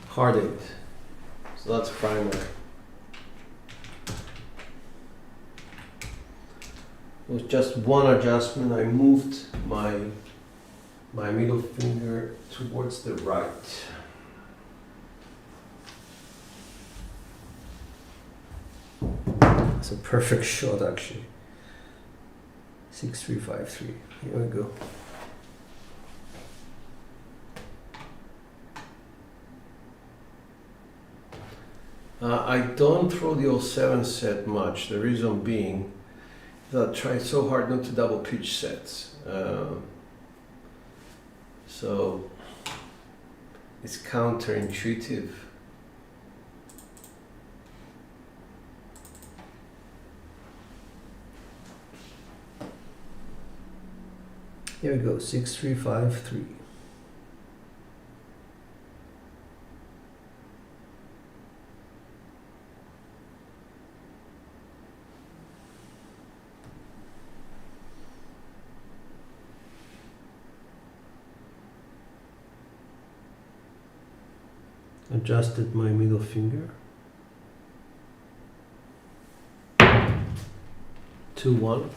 Speaker 1: Hard 8. So that's primary. With just one adjustment, I moved my middle finger towards the right. It's a perfect shot, actually. 6353. Here we go. I don't throw the 07 set much. The reason being that I try so hard not to double pitch sets. So it's counterintuitive. Here we go, 6353. Adjusted my middle finger. 2-1.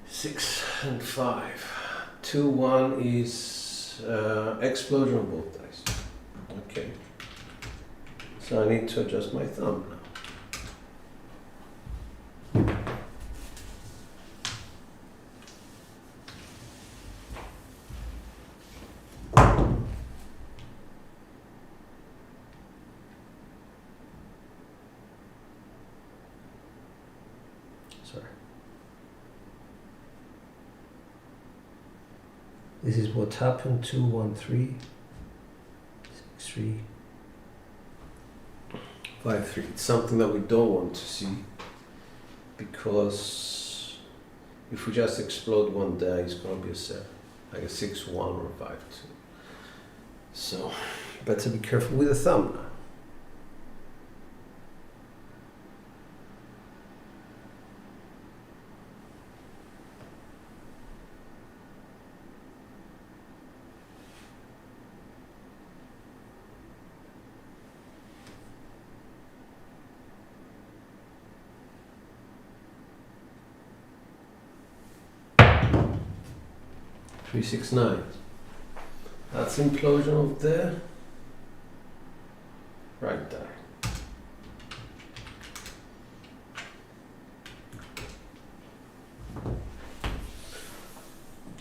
Speaker 1: 6 and 5. 2-1 is explosion of both dice. Okay. So I need to adjust my thumb now. This is what happened. 2, 1, 3, 6, 3, 5, 3. It's something that we don't want to see, because if we just explode one die, it's going to be a 7, like a 6, 1 or 5, 2. So better be careful with the thumb now. Three, 6, 9. That's implosion of the right die.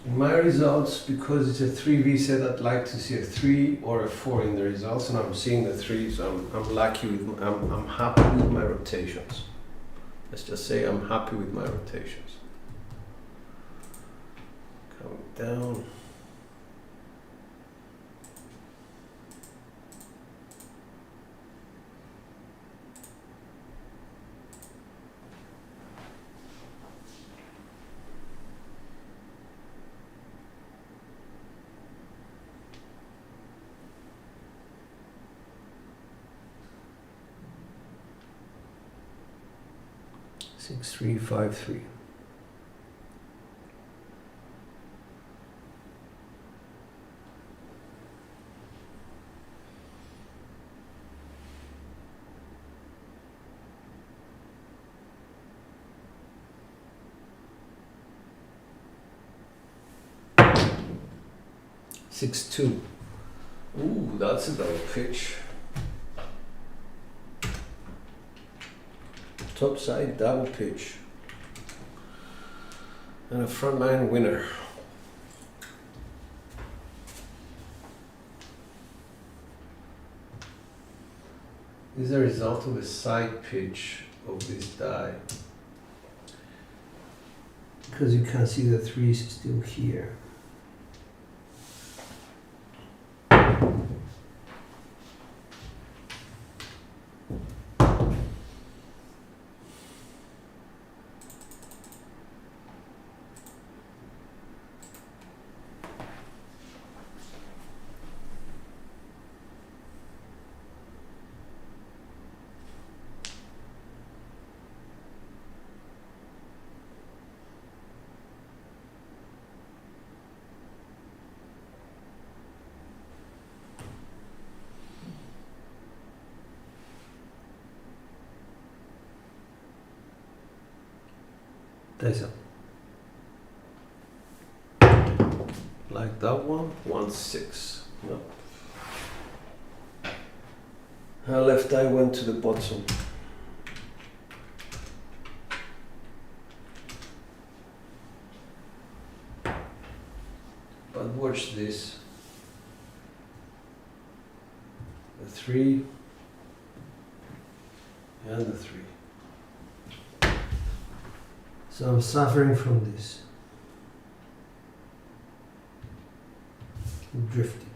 Speaker 1: In my results, because it's a 3V set, I'd like to see a 3 or a 4 in the results, and I'm seeing the 3, so I'm lucky with, I'm happy with my rotations. Let's just say I'm happy with my rotations. Coming down. Six, 3, 5, 3. Six, 2. Ooh, that's a double pitch. Top side double pitch. And a frontline winner. This is a result of a side pitch of this die. Because you can see the 3 is still here. Dice up. Like that one, 1, 6. No. Left eye went to the bottom. But watch this. The 3 and the 3. So I'm suffering from this. Drifting.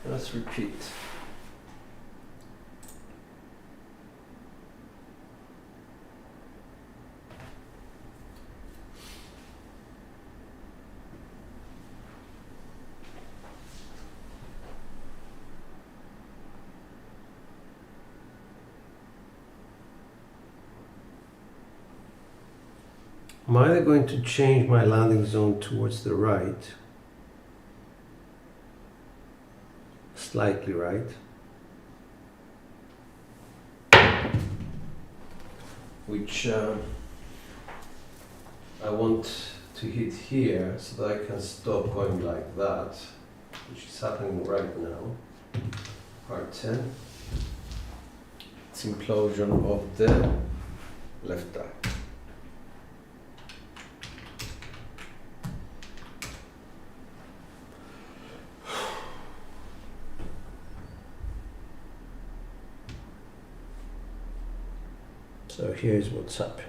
Speaker 1: Let's repeat. I'm either going to change my landing zone towards the right, slightly right, which I want to hit here so that I can stop going like that, which is happening right now. Part 10. its implosion of the left die. So here's what's happened.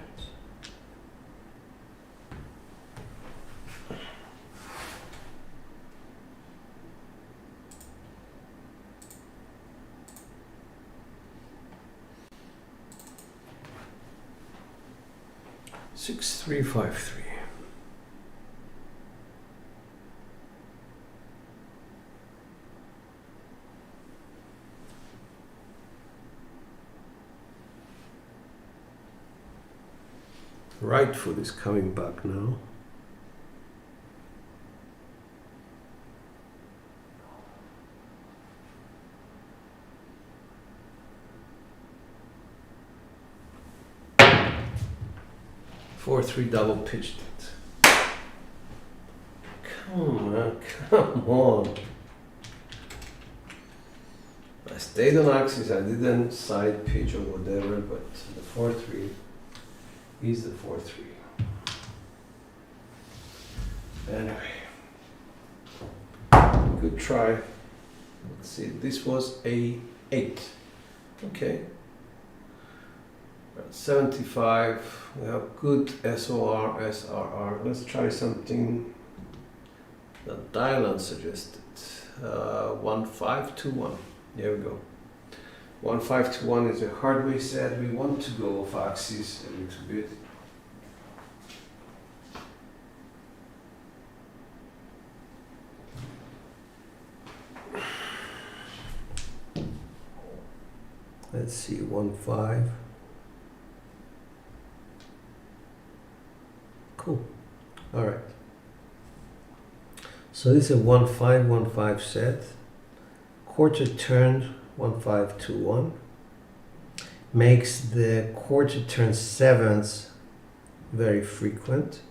Speaker 1: Six, 3, 5, 3. Right foot is coming back now. Four, 3 double pitched it. Come on, come on. I stayed on axis, I didn't side pitch or whatever, but the 4-3 is the 4-3. Anyway, good try. Let's see, this was a 8. Okay. 75, we have good SOR, SRR. Let's try something that Dylan suggested. 1-5-2-1. There we go. 1-5-2-1 is a hard way set. We want to go off axis a little bit. Let's see, 1-5. Cool. All right. So this is a 1-5-1-5 set. Quarter turn 1-5-2-1 makes the quarter turn sevens very frequent,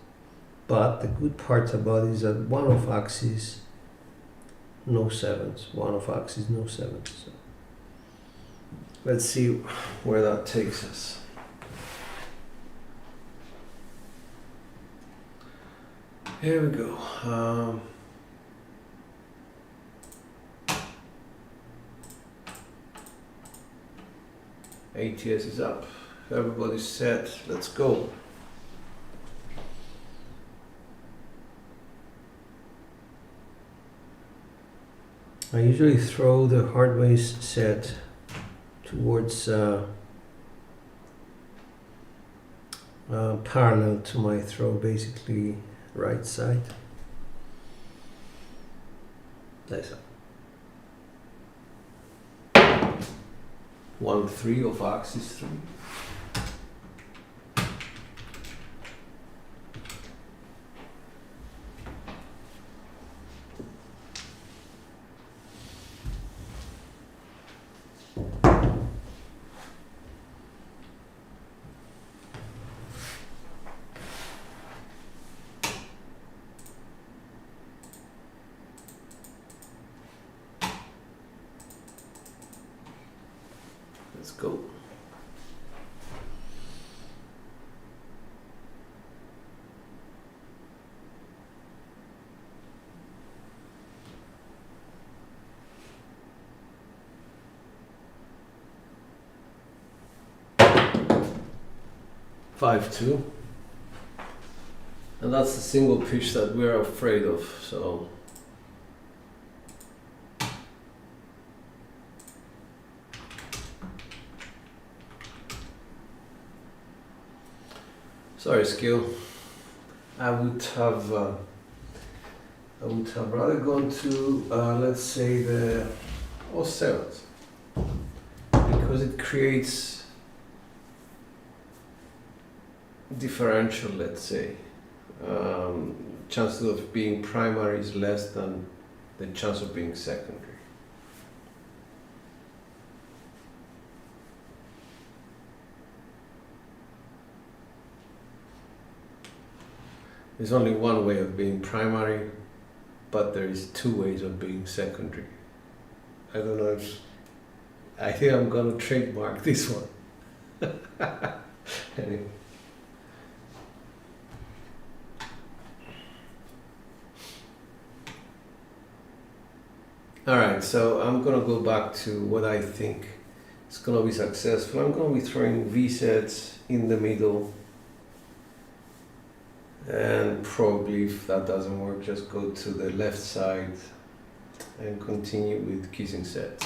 Speaker 1: but the good part about it is that one off axis, no sevens. One off axis, no sevens. So let's see where that takes us. Here we go. ATS is up. Everybody's set. Let's go. I usually throw the hard ways set towards parallel to my throw, basically right side. Nice. 1-3 of axis 3. Let's go. Five, 2. And that's the single pitch that we're afraid of, so sorry, skill. I would have rather gone to let's say the 07s, because it creates differential. Let's say chances of being primary is less than the chance of being secondary. There's only one way of being primary, but there is two ways of being secondary. I don't know I think I'm gonna trademark this one. Anyway. Alright, so I'm gonna go back to what I think is gonna be successful. I'm gonna be throwing V-sets in the middle. And probably if that doesn't work, just go to the left side and continue with kissing sets.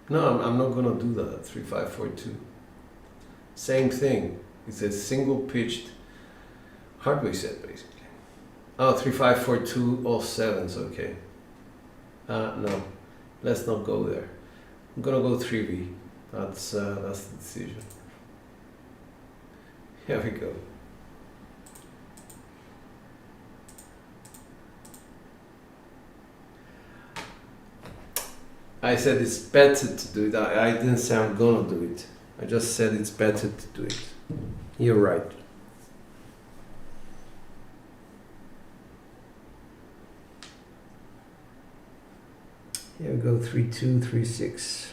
Speaker 1: No, I'm not gonna do that, 3, 5, 4, 2. Same thing, it's a single pitched hardware set basically. Oh, 3, 5, 4, 2, all sevens, okay. No, let's not go there. I'm gonna go 3V, that's the decision. Here we go. I said it's better to do it. I didn't say I'm gonna do it. I just said it's better to do it. You're right. Here we go, 3, 2, 3, 6.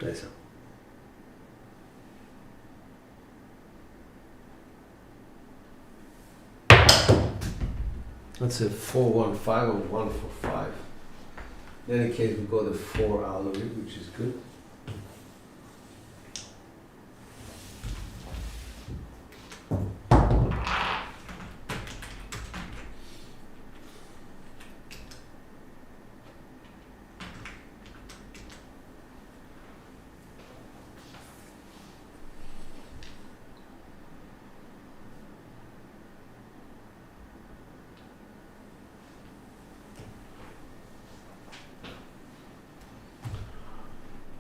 Speaker 1: Nice. That's a 4-1-5 or 1-4-5. In any case, we got the 4 out of it, which is good.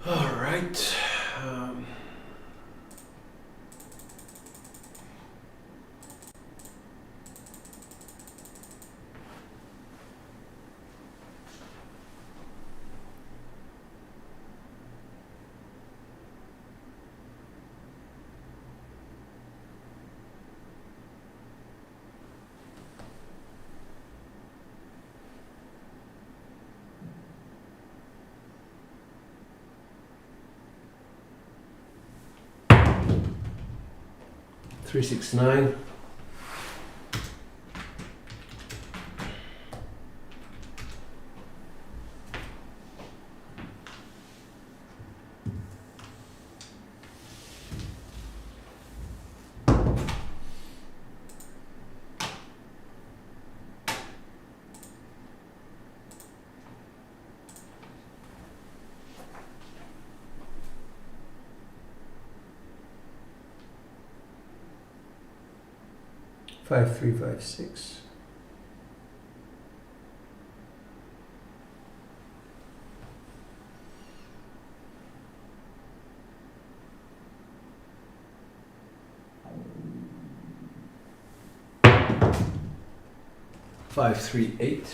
Speaker 1: All right. 3, 6, 9. Five, 3, 5, 6. Five, 3, 8.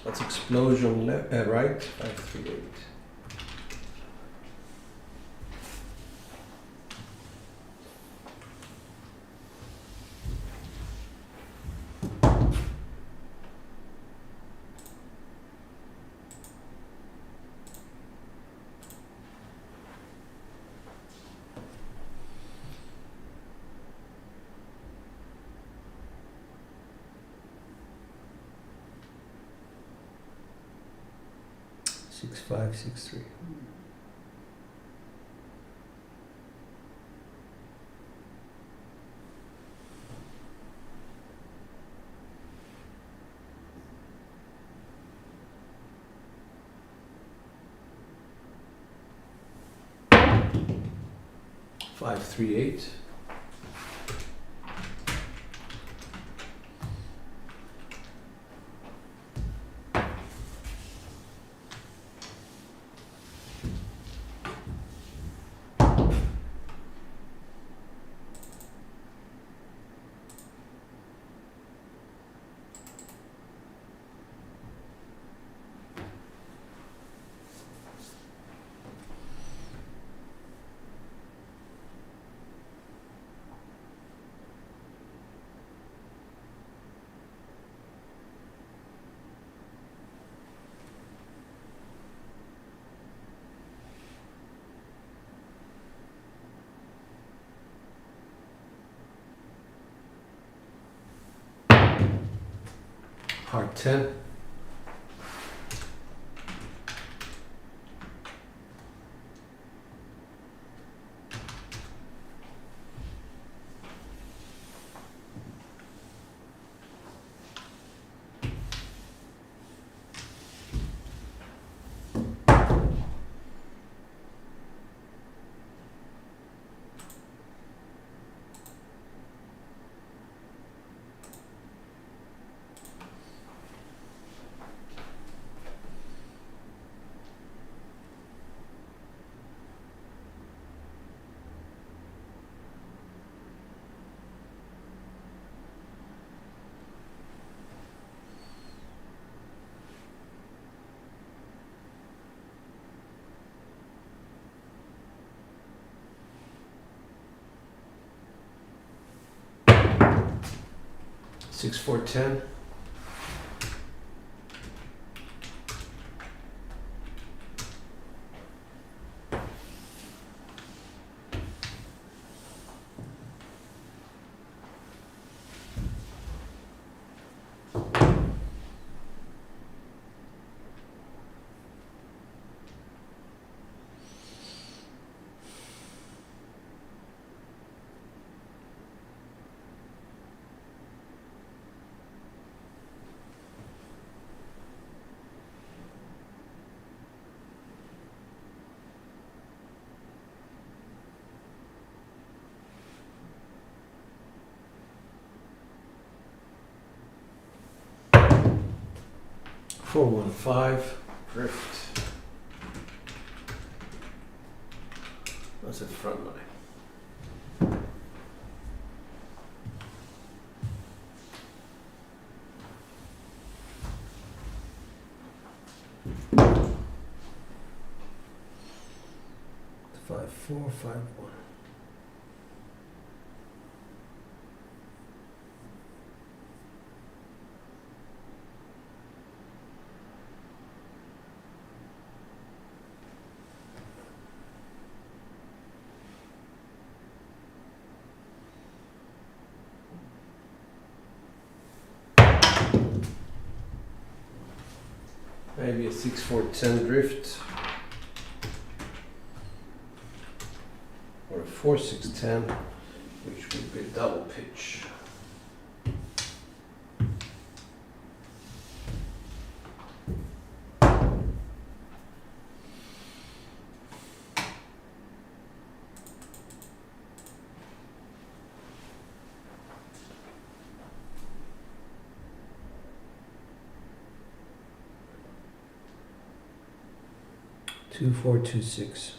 Speaker 1: That's explosion right. 5, 3, 8. Six, 5, 6, 3. Five, 3, 8. Hard 10. Six, 4, 10. Four, 1, 5. Drift. That's the front line. Five, 4, 5, 1. Maybe a 6, 4, 10 drift. Or a 4, 6, 10, which would be a double pitch. Two, 4, 2, 6.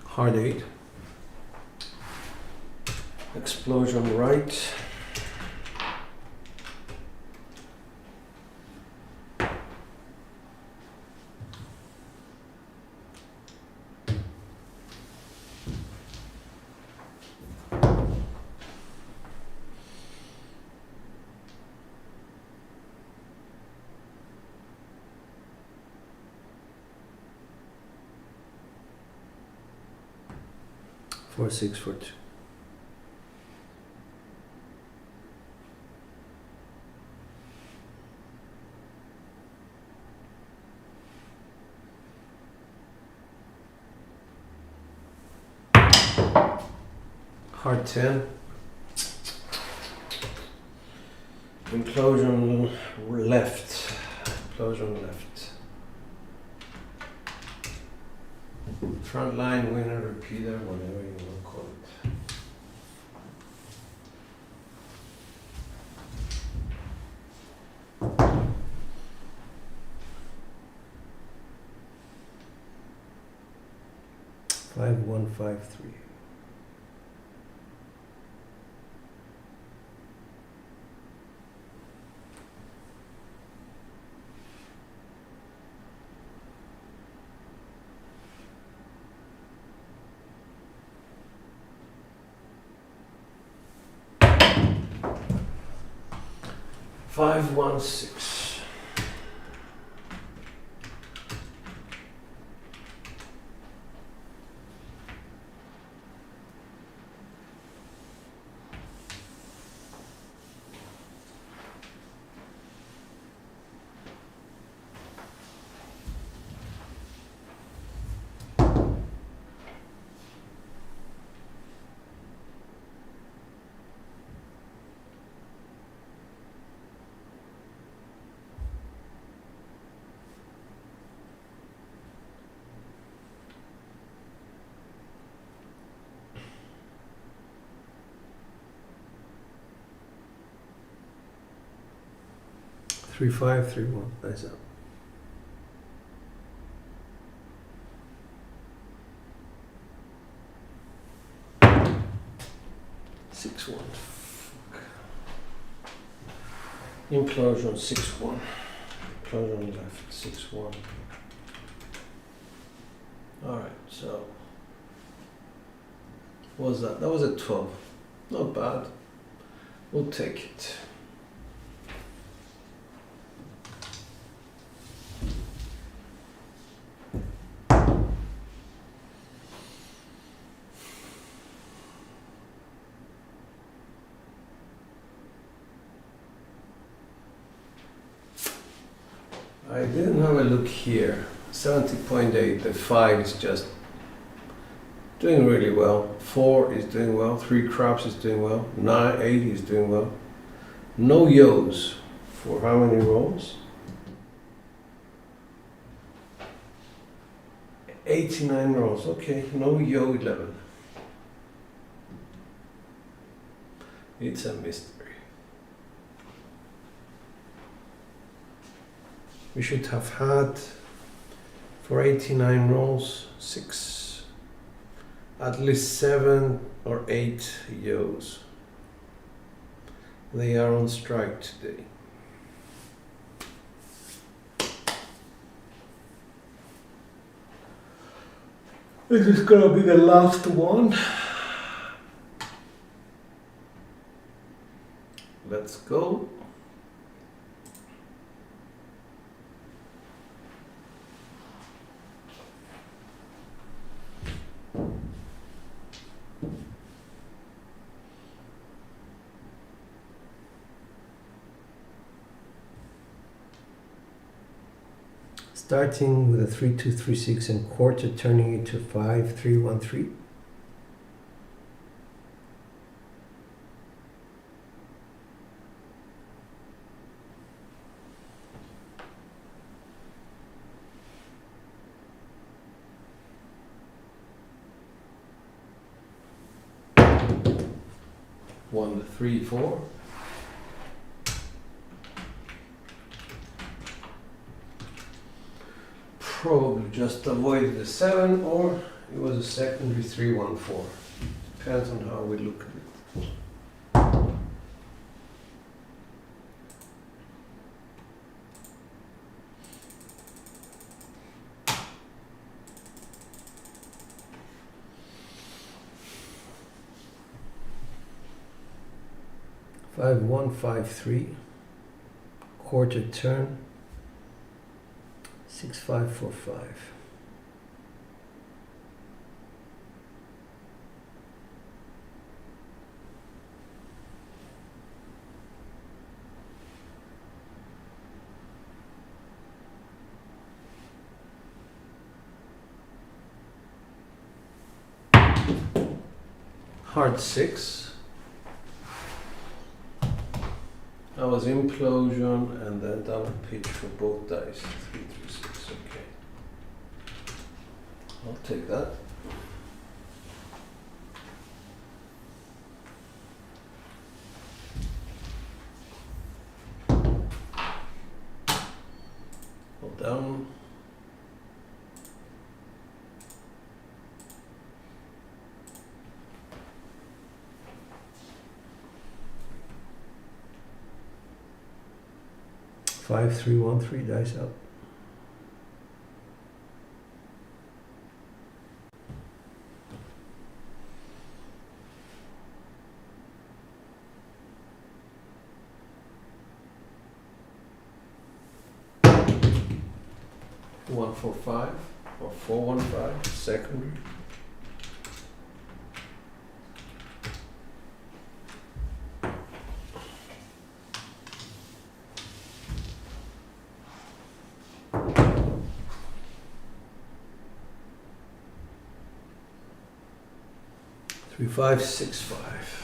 Speaker 1: Hard 8. Explosion right. Four, 6, 4, 2. Hard 10. Implosion left. Implosion left. Front line, winner, repeater, whatever you want to call it. Five, 1, 5, 3. 516. Three five, 3-1. Nice up. Six one. Implosion 6-1. Implosion left 6-1. All right. So what was that? That was a 12. Not bad. We'll take it. I didn't have a look here. 70.8, the 5 is just doing really well. 4 is doing well. 3 Crapsee is doing well. 9, 8 is doing well. No yos for how many rolls? 89 rolls. Okay, no yo 11. It's a mystery. We should have had, for 89 rolls, 6, at least 7 or 8 yos. They are on strike today. This is gonna be the last one. Let's go. Starting with a 3-2-3-6 and quarter, turning it to 5-3-1-3. One, 3, 4. Probably just avoided the 7, or it was a secondary 3-1-4. Depends on how we look at it. Five one 5-3. Quarter turn. 6-5-4-5. Hard 6. That was implosion and then double pitch for both dice. 3 through 6. Okay. I'll take that. Hold down. Five, 3, 1, 3 dice up. 2145 or 415 secondary. Three, 5, 6, 5.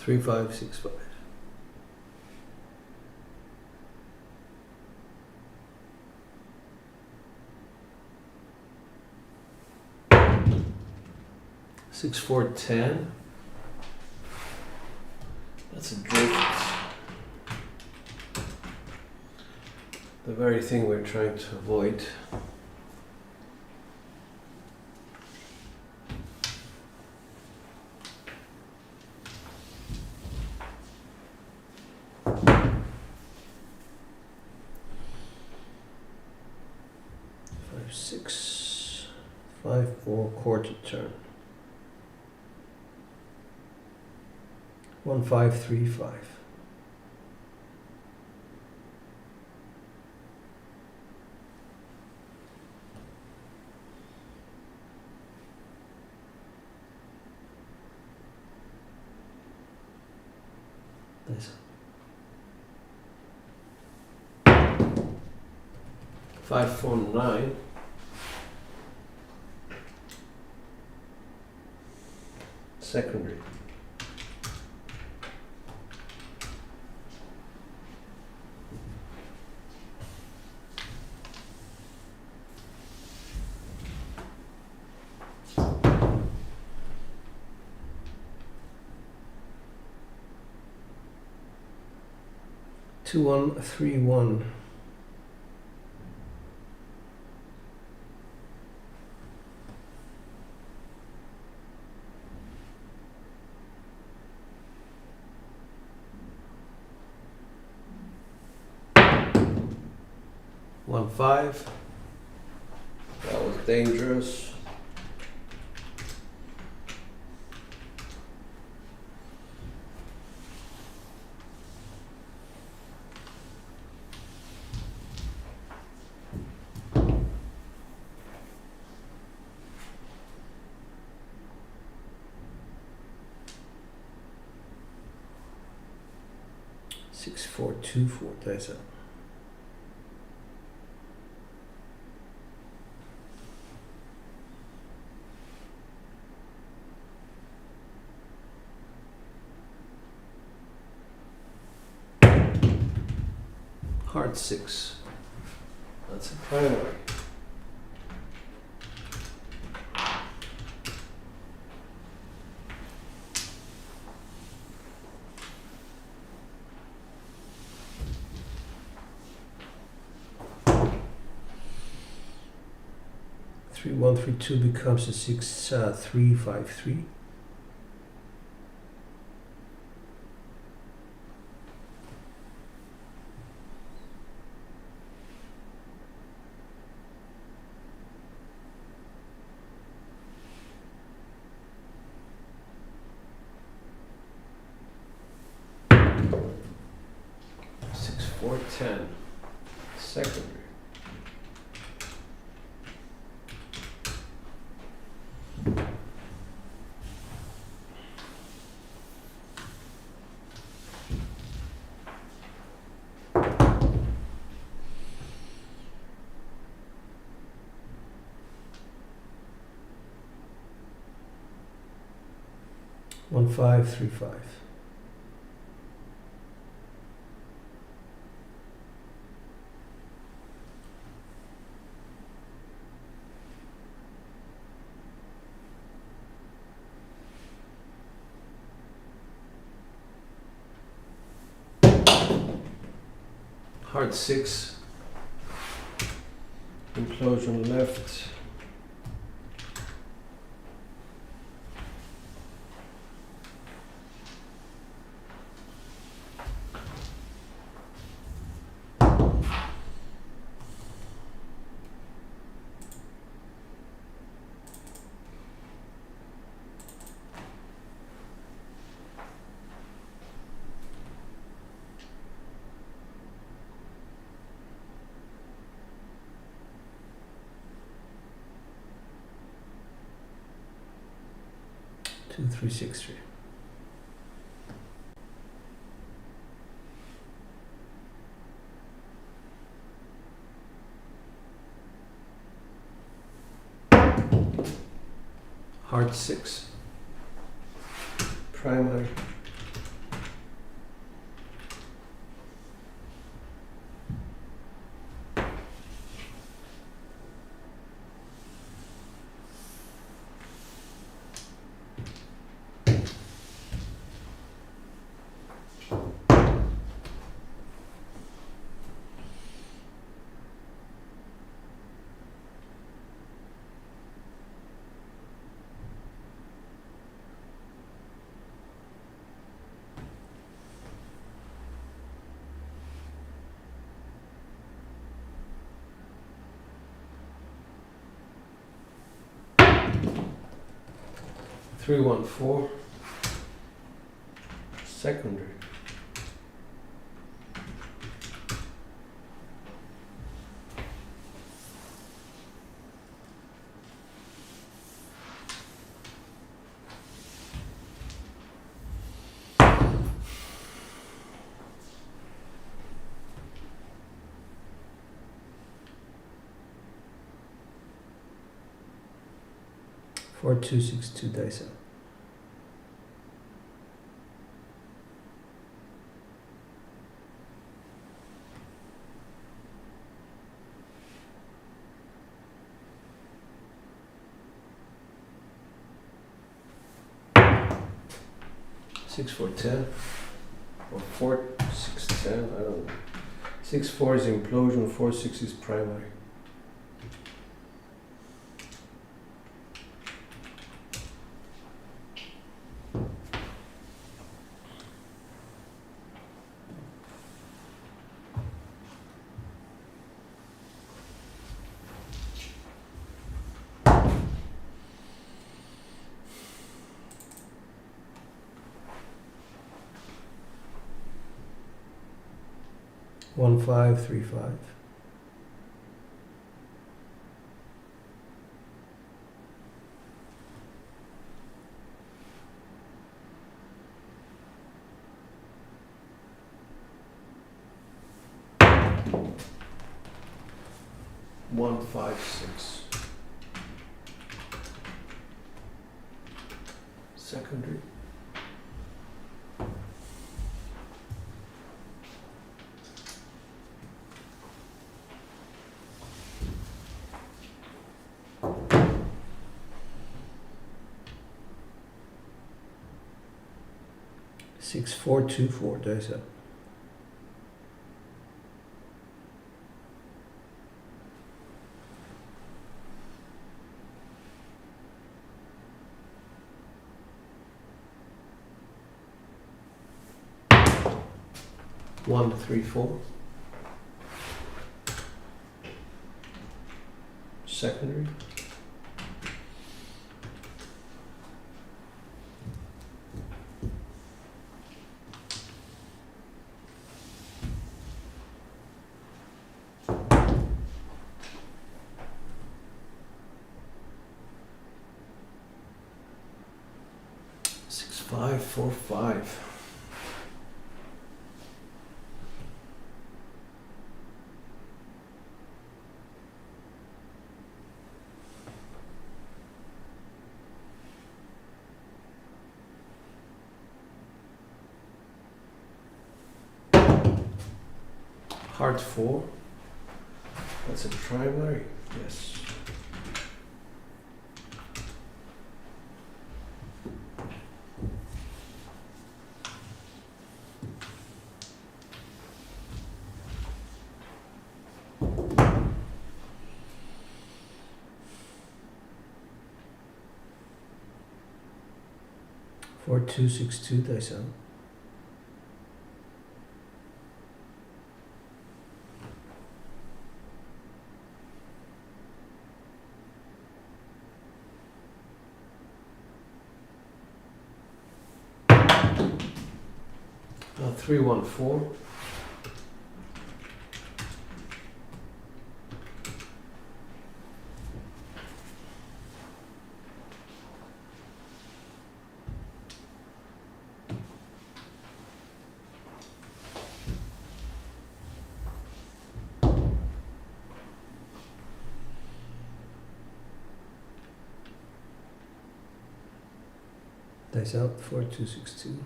Speaker 1: Three, 5, 6, 5. Six, 4, 10. That's a drift. The very thing we're trying to avoid. Six, 5, 4, quarter turn. 1, 5, 3, 5. Nice. 5, 4, 9. Secondary. Two, 1, 3, 1. One, 5. That was dangerous. Six, 4, 2, 4. That's it. Hard 6. That's a primary. Three, 1, 3, 2 becomes a 6, 3, 5, 3. Six, 4, 10. Secondary. One, 5, 3, 5. Hard 6 in play. implosion left. Two, three, six, three. Heart six. Primary. Three, one, four. Secondary. Four, two, six, two dice out. Six, four, 10. Or 4, 6, 10. I don't know. 6, 4 is implosion. 4, 6 is primary. One, five, three, five. One, five, six. Secondary. Six, four, two, four, dice up. One, three, four. Secondary. Six, five, four, five. Heart four. That's a primary. Yes. 4262 dice out. Uh, 314. Dice out 4262.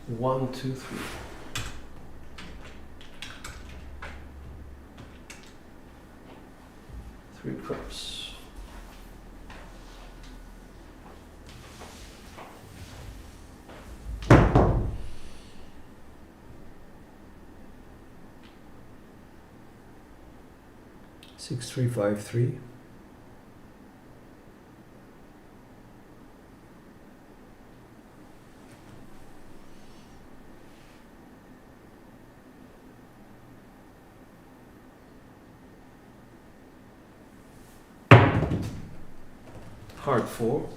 Speaker 1: One, two, three. Three craps. Six, three, five, three. Hard four.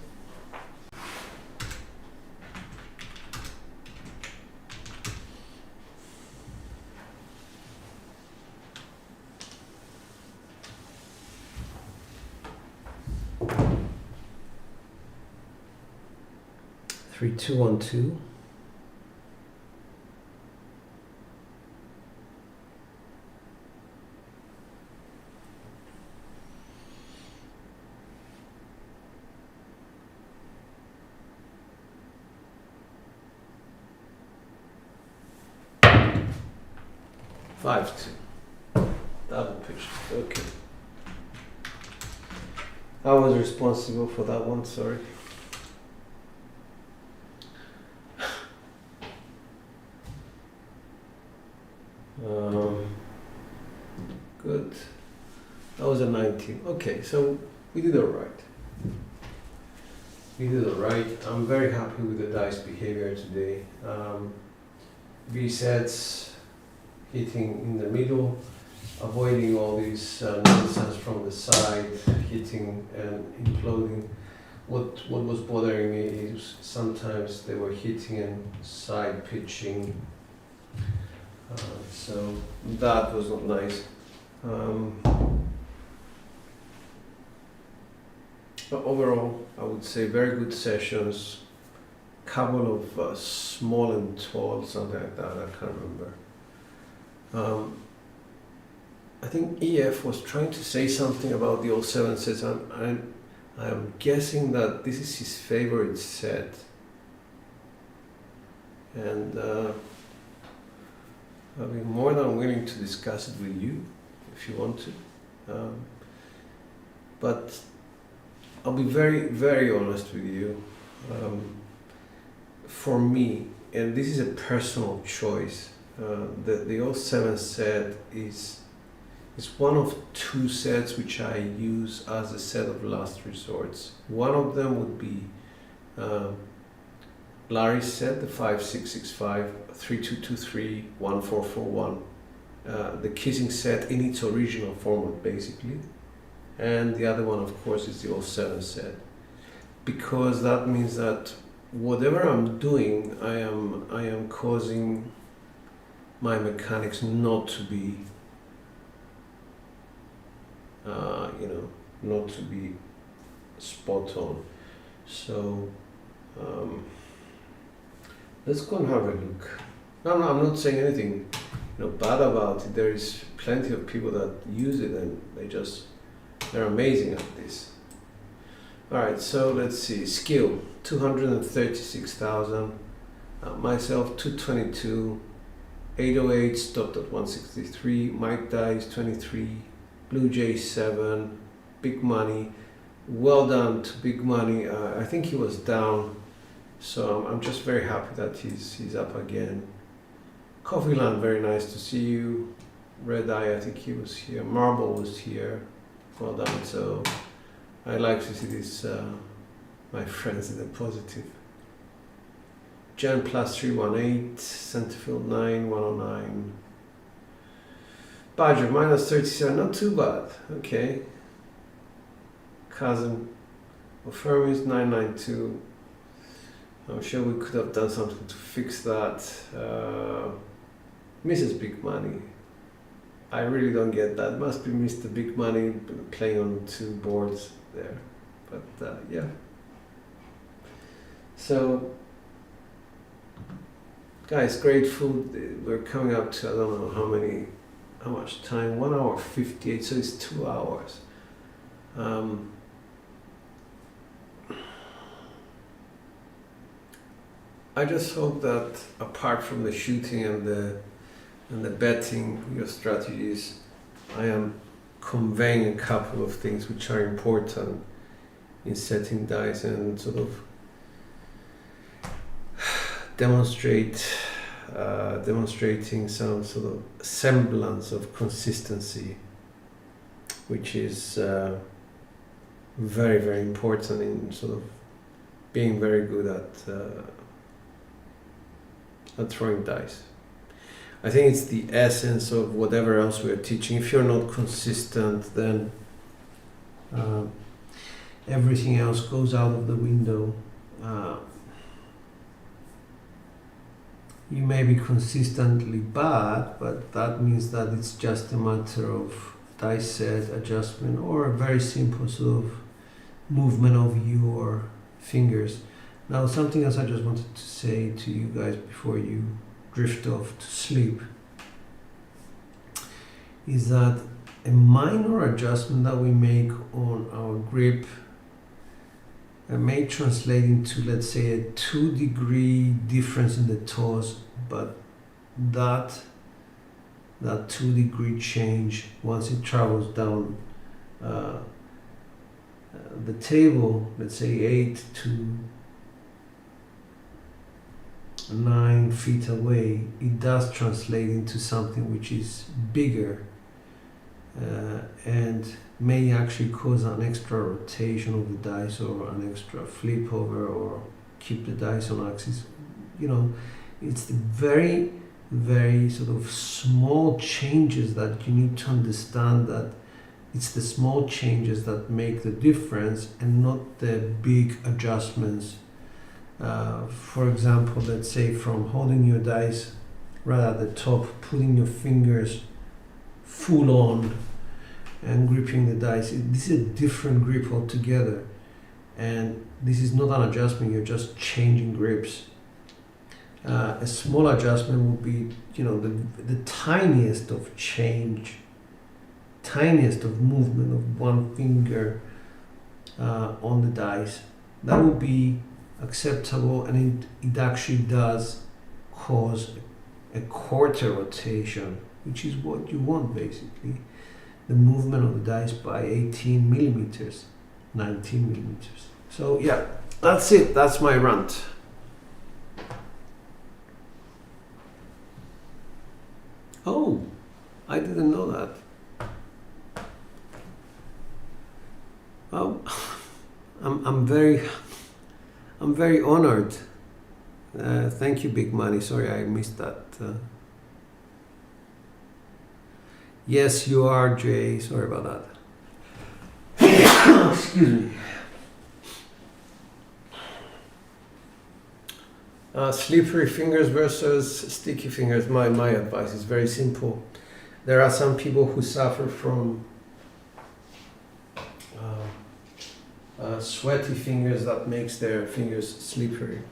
Speaker 1: Three, two, one, two. Five, two. Double pitch. Okay. I was responsible for that one, sorry. Good. That was a 19. Okay, so we did all right. We did all right. I'm very happy with the dice behavior today. B sets hitting in the middle, avoiding all these nonsense from the side, hitting and imploding. What was bothering me is sometimes they were hitting and side pitching. So that was not nice. But overall, I would say very good sessions. Couple of small and tall, something like that. I can't remember. I think EF was trying to say something about the old 7 sets. I'm guessing that this is his favorite set, and I'll be more than willing to discuss it with you if you want to. But I'll be very, very honest with you. For me, and this is a personal choice, the old 7 set is one of 2 sets which I use as a set of last resorts. One of them would be Larry's set, the 5665, 3223, 1441, the kissing set in its original format basically. And the other one, of course, is the old 7 set, because that means that whatever I'm doing, I am causing my mechanics not to be, not to be spot on. So let's go and have a look. No, I'm not saying anything bad about it. There is plenty of people that use it and they're amazing at this. Alright, so let's see. Skill 236,000. Myself 222. 808 stopped at 163. Mike Dice 23. Blue Jay 7. Big Money. Well done to Big Money. I think he was down So I'm just very happy that he's up again. Coffeeland, very nice to see you. Red Eye, I think he was here. Marble was here. Well done. So I like to see this, my friends in the positive. Jan plus 318, Centerfield 9, 109. Badger minus 37, not too bad. Okay. Cousin of Fermis 992. I'm sure we could have done something to fix that. Mrs. Big Money. I really don't get that. Must be Mr. Big Money playing on 2 boards there. But yeah. So, guys, great food. We're coming up to, I don't know how much time, 1 hour 58, so it's 2 hours. I just hope that apart from the shooting and the betting, your strategies, I am conveying a couple of things which are important in setting dice and sort of demonstrating some sort of semblance of consistency, which is very, very important in sort of being very good at throwing dice. I think it's the essence of whatever else we're teaching. If you're not consistent, then everything else goes out of the window. You may be consistently bad, but that means that it's just a matter of dice set adjustment or a very simple sort of movement of your fingers. Now, something else I just wanted to say to you guys before you drift off to sleep is that a minor adjustment that we make on our grip may translate into, let's say, a 2-degree difference in the toss, but that 2-degree change, once it travels down the table, let's say 8 to 9 feet away, it does translate into something which is bigger and may actually cause an extra rotation of the dice or an extra flip over or keep the dice on axis. You know, it's the very, very sort of small changes that you need to understand, that it's the small changes that make the difference and not the big adjustments. For example, let's say from holding your dice right at the top, putting your fingers full on and gripping the dice. This is a different grip altogether, and this is not an adjustment, you're just changing grips. A small adjustment would be, you know, the tiniest of change, tiniest of movement of one finger on the dice. That would be acceptable, and it actually does cause a quarter rotation, which is what you want basically. The movement of the dice by 18 millimeters, 19 millimeters. So yeah, that's it. That's my rant. Oh, I didn't know that. Oh, I'm very honored. Thank you, Big Money. Sorry, I missed that. Yes, you are, Jay. Sorry about that. Excuse me. Slippery fingers versus sticky fingers. My advice is very simple. There are some people who suffer from sweaty fingers that makes their fingers slippery.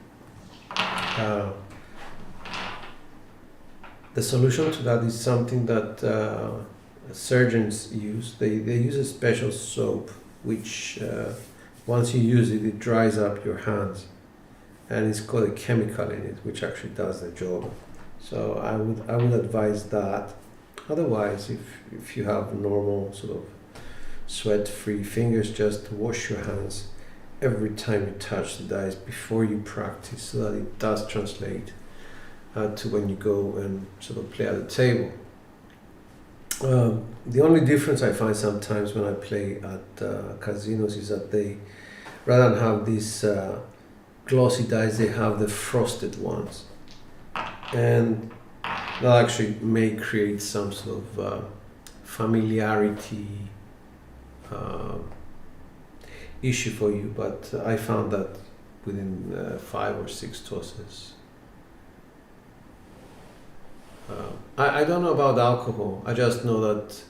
Speaker 1: The solution to that is something that surgeons use. They use a special soap which once you use it, it dries up your hands, and it's got a chemical in it which actually does the job. So I would advise that. Otherwise, if you have normal sort of sweat-free fingers, just wash your hands every time you touch the dice before you practice, so that it does translate to when you go and sort of play at the table. The only difference I find sometimes when I play at casinos is that they, rather than have these glossy dice, they have the frosted ones, and that actually may create some sort of familiarity issue for you, but I found that within 5 or 6 tosses. I don't know about alcohol. I just know that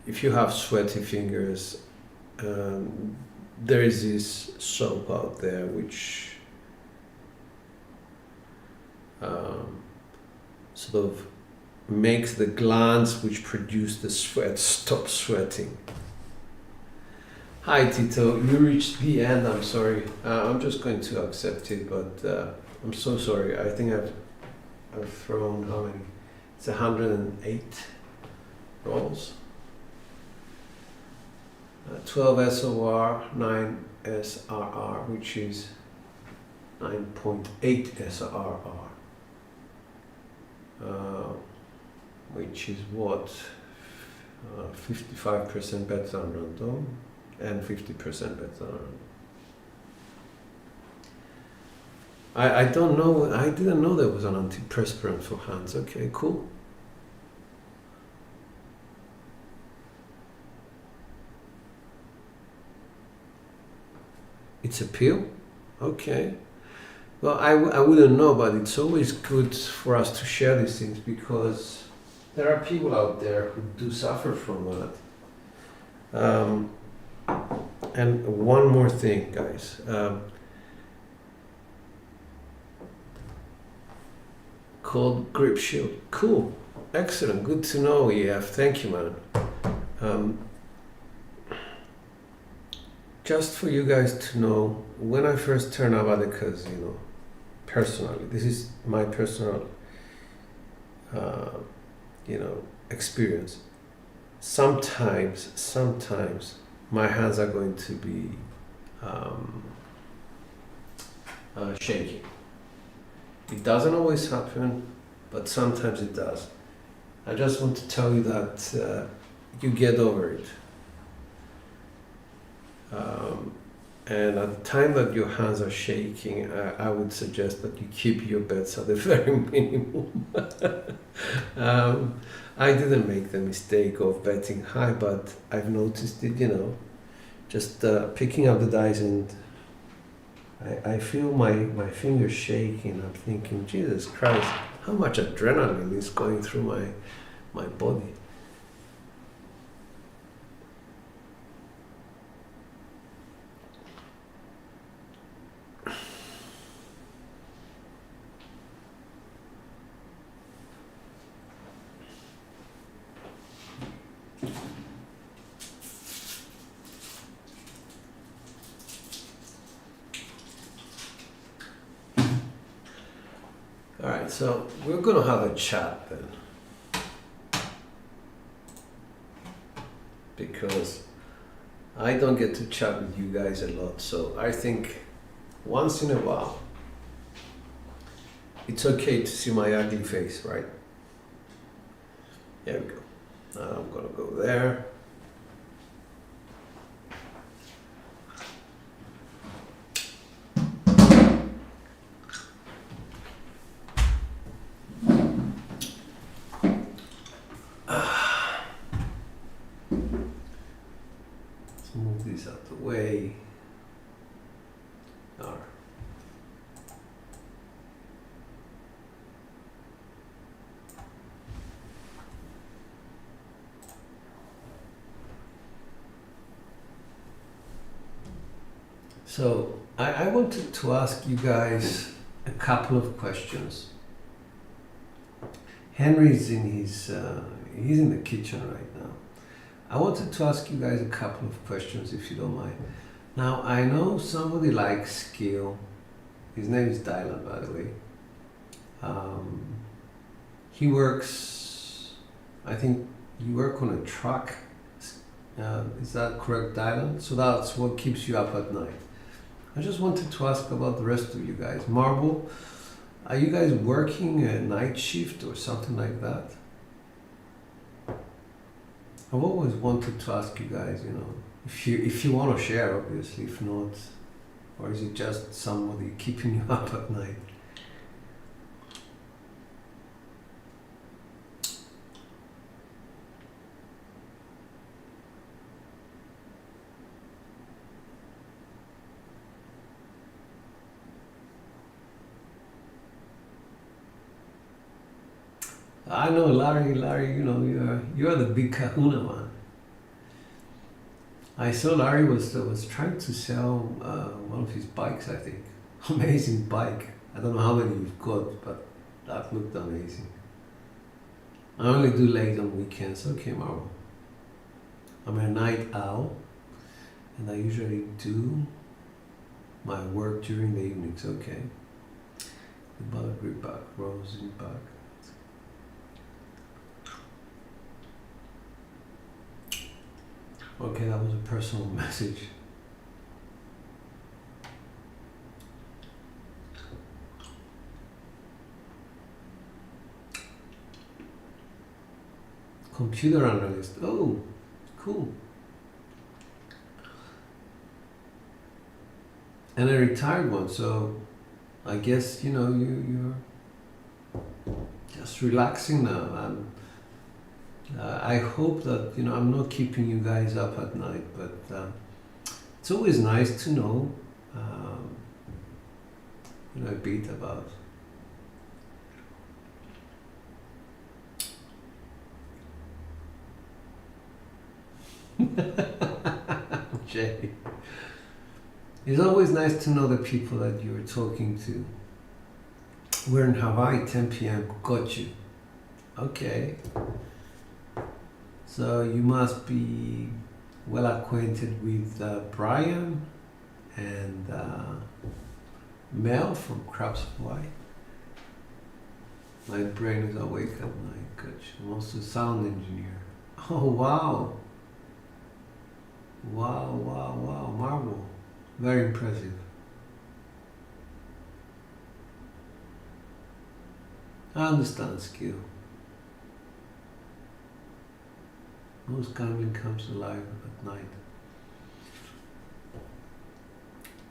Speaker 1: if you have sweaty fingers, there is this soap out there which sort of makes the glands which produce the sweat stop sweating. Hi Tito, you reached the end. I'm sorry. I'm just going to accept it, but I'm so sorry. I think I've thrown how many? It's 108 rolls. 12 SOR, 9 SRR, which is 9.8 SRR, which is what? 55% better than random and 50% better than random. I don't know, I didn't know there was an antiperspirant for hands. Okay, cool. It's a pill? Okay. Well, I wouldn't know, but it's always good for us to share these things because there are people out there who do suffer from that. And one more thing, guys. Called Grip Shield. Cool. Excellent. Good to know, EF. Thank you, man. Just for you guys to know, when I first turned up at the casino, personally, this is my personal, experience. Sometimes my hands are going to be shaking. It doesn't always happen, but sometimes it does. I just want to tell you that you get over it. And at the time that your hands are shaking, I would suggest that you keep your bets at the very minimum. I didn't make the mistake of betting high, but I've noticed it, just picking up the dice, and I feel my fingers shaking. I'm thinking, Jesus Christ, how much adrenaline is going through my body. Alright, so we're going to have a chat then, because I don't get to chat with you guys a lot, so I think once in a while it's okay to see my ugly face, right? There we go. Now I'm going to go there. Move these out the way. All right. So I wanted to ask you guys a couple of questions. Henry's in he's in the kitchen right now. I wanted to ask you guys a couple of questions, if you don't mind. Now, I know somebody likes skill. His name is Dylan, by the way. He works, I think you work on a truck Is that correct, Dylan? So that's what keeps you up at night. I just wanted to ask about the rest of you guys. Marble, are you guys working a night shift or something like that? I've always wanted to ask you guys, if you want to share, obviously. If not, or is it just somebody keeping you up at night? I know, Larry, you're the big kahuna man. I saw Larry was trying to sell one of his bikes, I think. Amazing bike. I don't know how many you've got, but that looked amazing. I only do late on weekends. Okay, Marvel. I'm a night owl, and I usually do my work during the evenings. Okay. The bug back, rose in back. Okay, that was a personal message. Computer analyst. Oh, cool. And a retired one, so I guess you're just relaxing now. I hope that I'm not keeping you guys up at night, but it's always nice to know a bit about. Jay, it's always nice to know the people that you're talking to. We're in Hawaii, 10 p.m. Got you. Okay. So you must be well acquainted with Brian and Mel from Crapsee, Hawaii. My brain is awake at night. Good. I'm also a sound engineer. Oh wow! Wow! Marvel. Very impressive. I understand skill. Most gambling comes alive at night.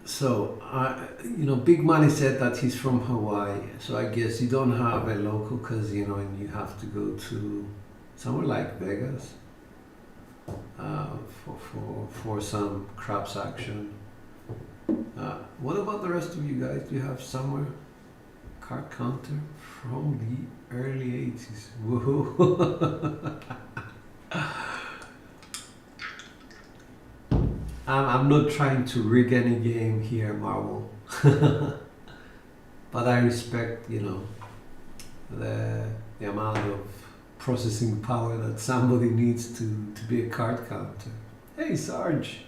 Speaker 1: So, Big Money said that he's from Hawaii. So I guess you don't have a local casino and you have to go to somewhere like Vegas for some craps action. What about the rest of you guys? Do you have somewhere? Card counter from the early 80s. Woohoo! I'm not trying to rig any game here, Marvel. But I respect, the amount of processing power that somebody needs to be a card counter. Hey, Sarge.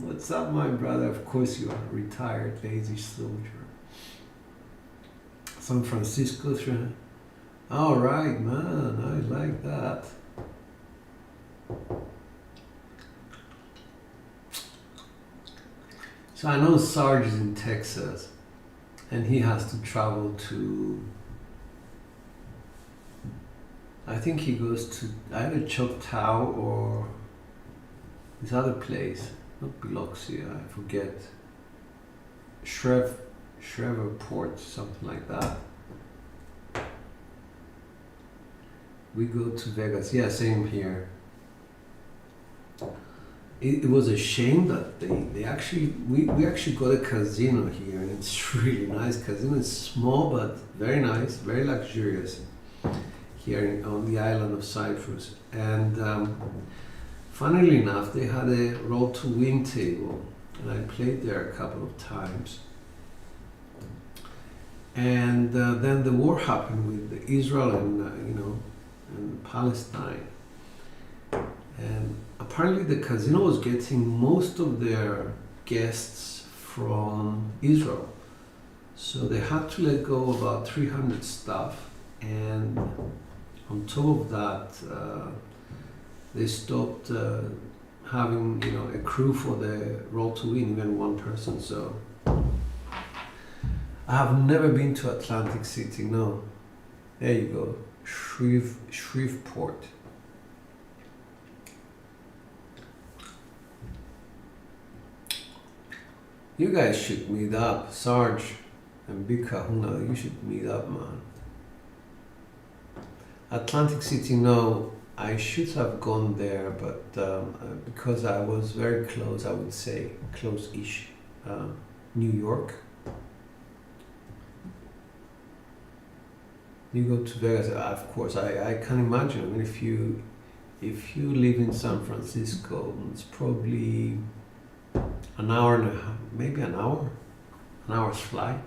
Speaker 1: What's up, my brother? Of course you are a retired lazy soldier. San Francisco. All right, man. I like that. So I know Sarge is in Texas and he has to travel to, I think he goes to either Choctaw or this other place, not Biloxi, I forget, Shreveport, something like that. We go to Vegas, yeah, same here. It was a shame that they actually, we actually got a casino here, and it's really nice casino. It's small but very nice, very luxurious here on the island of Cyprus. And funnily enough, they had a roll to win table, and I played there a couple of times. And then the war happened with Israel and Palestine. And apparently the casino was getting most of their guests from Israel. So they had to let go about 300 staff, and On top of that, they stopped having a crew for the roll to win, even one person. So I have never been to Atlantic City. No, there you go, Shreveport. You guys should meet up, Sarge and Big Kahuna. You should meet up, man. Atlantic City, no. I should have gone there, but because I was very close, I would say close-ish, New York. You go to Vegas, of course. I can imagine. I mean, if you live in San Francisco, it's probably an hour and a half, maybe an hour's flight.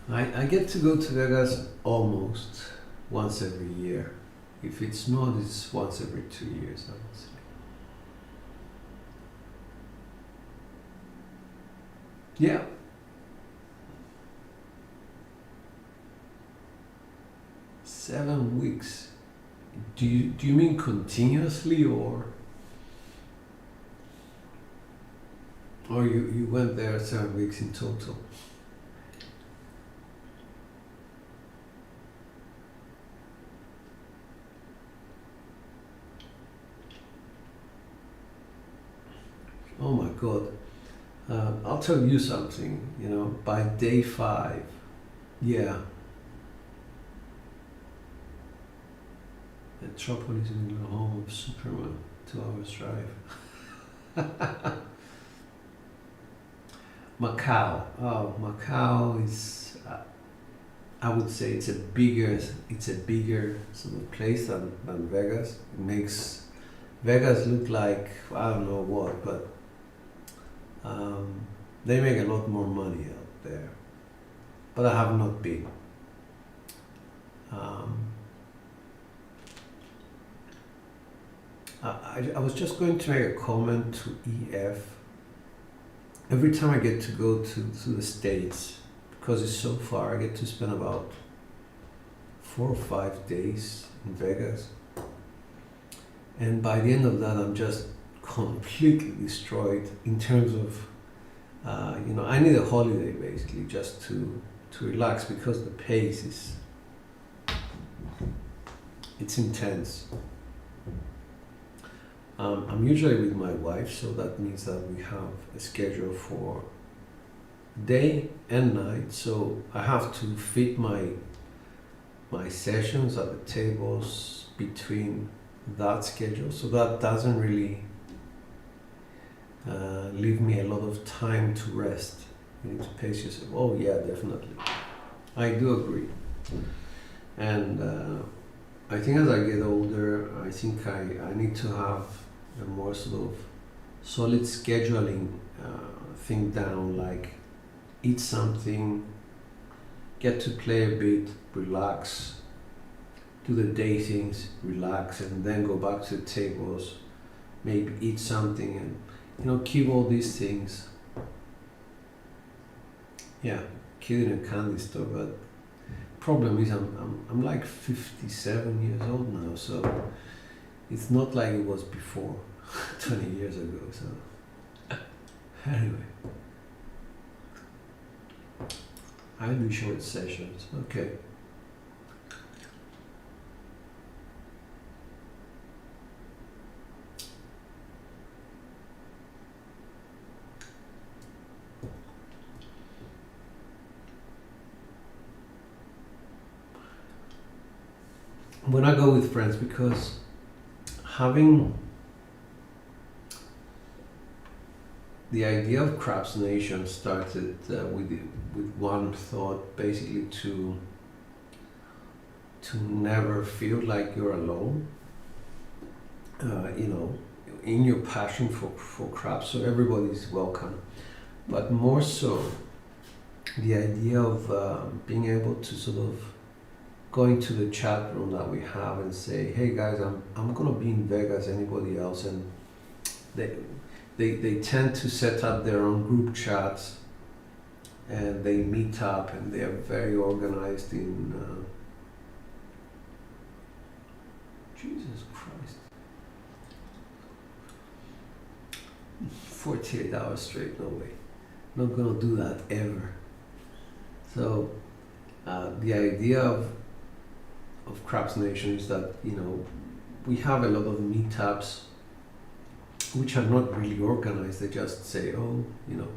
Speaker 1: I get to go to Vegas almost once every year. If it's not, it's once every 2 years, I would say. Yeah. Seven weeks. Do you mean continuously, or you went there 7 weeks in total? Oh my God. I'll tell you something, by day 5, yeah, Metropolis is the home of Superman, 2 hours drive. Macau. Oh, Macau is, I would say it's a bigger sort of place than Vegas. It makes Vegas look like, I don't know what, but they make a lot more money out there, but I have not been. I was just going to make a comment to EF. Every time I get to go to the States, because it's so far, I get to spend about 4 or 5 days in Vegas. And by the end of that, I'm just completely destroyed in terms of, I need a holiday basically just to relax, because the pace it's intense. I'm usually with my wife, so that means that we have a schedule for day and night. So I have to fit my sessions at the tables between that schedule, so that doesn't really leave me a lot of time to rest. You need to pace yourself. Oh yeah, definitely. I do agree. And I think as I get older, I think I need to have a more sort of solid scheduling thing down, like eat something, get to play a bit, relax, do the day things, relax, and then go back to the tables, maybe eat something, and keep all these things. Yeah, kid in a candy store, but problem is I'm like 57 years old now, so it's not like it was before 20 years ago. So anyway, I do short sessions. Okay. When I go with friends, because having the idea of Craps Nation started with one thought, basically to never feel like you're alone, in your passion for craps, so everybody's welcome. But more so, the idea of being able to sort of go into the chat room that we have and say, hey guys, I'm gonna be in Vegas, anybody else? And they tend to set up their own group chats, and they meet up, and they are very organized in Jesus Christ, 48 hours straight, no way, not gonna do that ever. So the idea of Craps Nation is that, you know, we have a lot of meetups which are not really organized. They just say, oh, you know,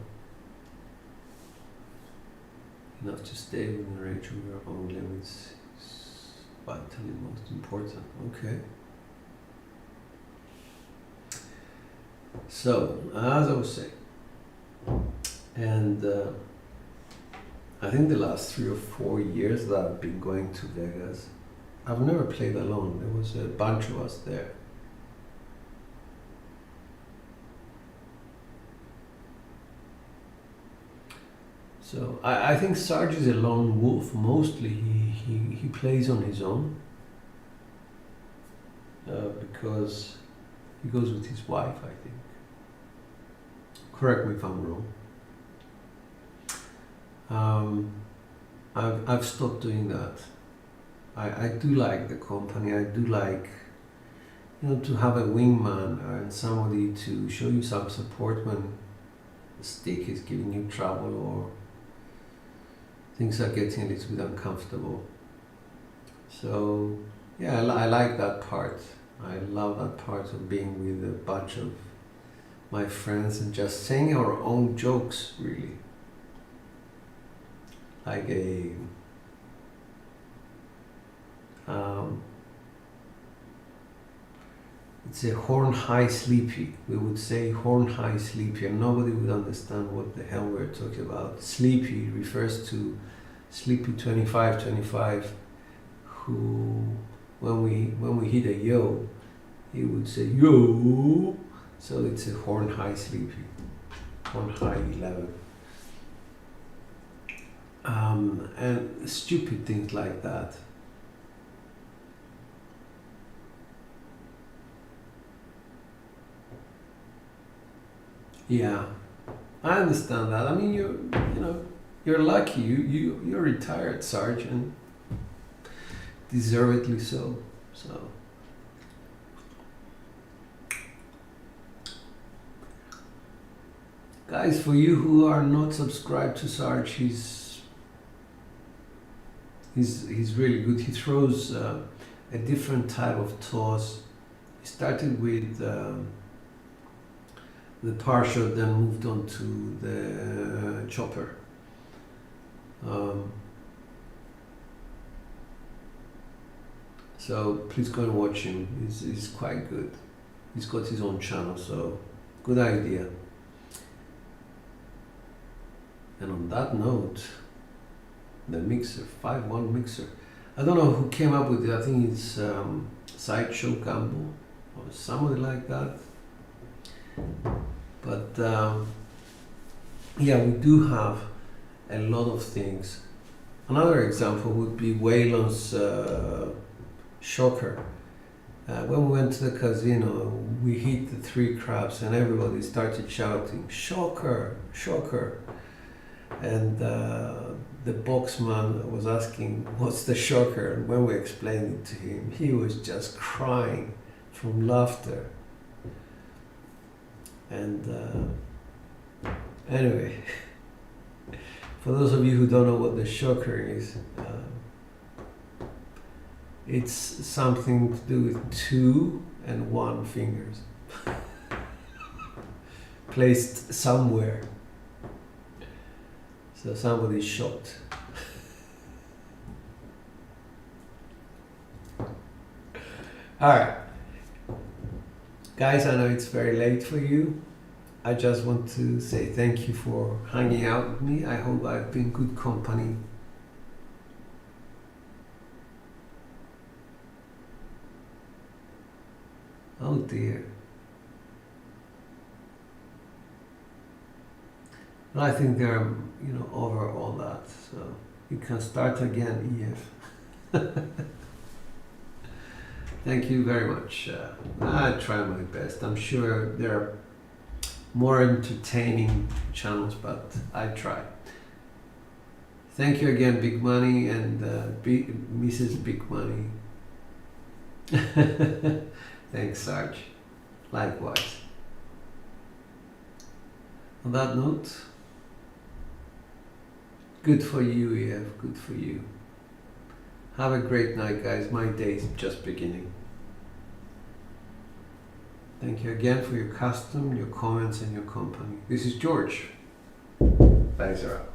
Speaker 1: to stay within the range of your own limits is vitally most important. Okay. So, as I was saying, and I think the last 3 or 4 years that I've been going to Vegas, I've never played alone. There was a bunch of us there. So I think Sarge is a lone wolf. Mostly he plays on his own because he goes with his wife, I think. Correct me if I'm wrong. I've stopped doing that. I do like the company. I do like, you know, to have a wingman and somebody to show you some support when the stick is giving you trouble or things are getting a little bit uncomfortable. So yeah, I like that part. I love that part of being with a bunch of my friends and just saying our own jokes, really. Like it's a horn high sleepy. We would say horn high sleepy, and nobody would understand what the hell we're talking about. Sleepy refers to Sleepy 2525, who when we hit a yo, he would say yo. So it's a horn high sleepy, horn high 11. And stupid things like that. Yeah, I understand that. I mean, you're lucky. You're retired, Sergeant. Deservedly so. So. Guys, for you who are not subscribed to Sarge, he's really good. He throws a different type of toss. He started with the partial, then moved on to the chopper. So please go and watch him. He's quite good. He's got his own channel, so good idea. And on that note, the mixer, 5-1 mixer. I don't know who came up with it. I think it's Sideshow Gamble or somebody like that. But yeah, we do have a lot of things. Another example would be Waylon's shocker. When we went to the casino, we hit the 3 craps and everybody started shouting, "Shocker, shocker." And the boxman was asking, "What's the shocker?" And when we explained it to him, he was just crying from laughter. And anyway, for those of you who don't know what the shocker is, it's something to do with 2 and 1 fingers placed somewhere. So somebody's shocked. Alright. Guys, I know it's very late for you. I just want to say thank you for hanging out with me. I hope I've been good company. Oh dear. Well, I think they're, over all that. So you can start again, EF. Thank you very much. I try my best. I'm sure there are more entertaining channels, but I try. Thank you again, Big Money and Mrs. Big Money. Thanks, Sarge. Likewise. On that note, good for you, EF, good for you. Have a great night, guys. My day's just beginning. Thank you again for your custom, your comments, and your company. This is George. Thanks are out.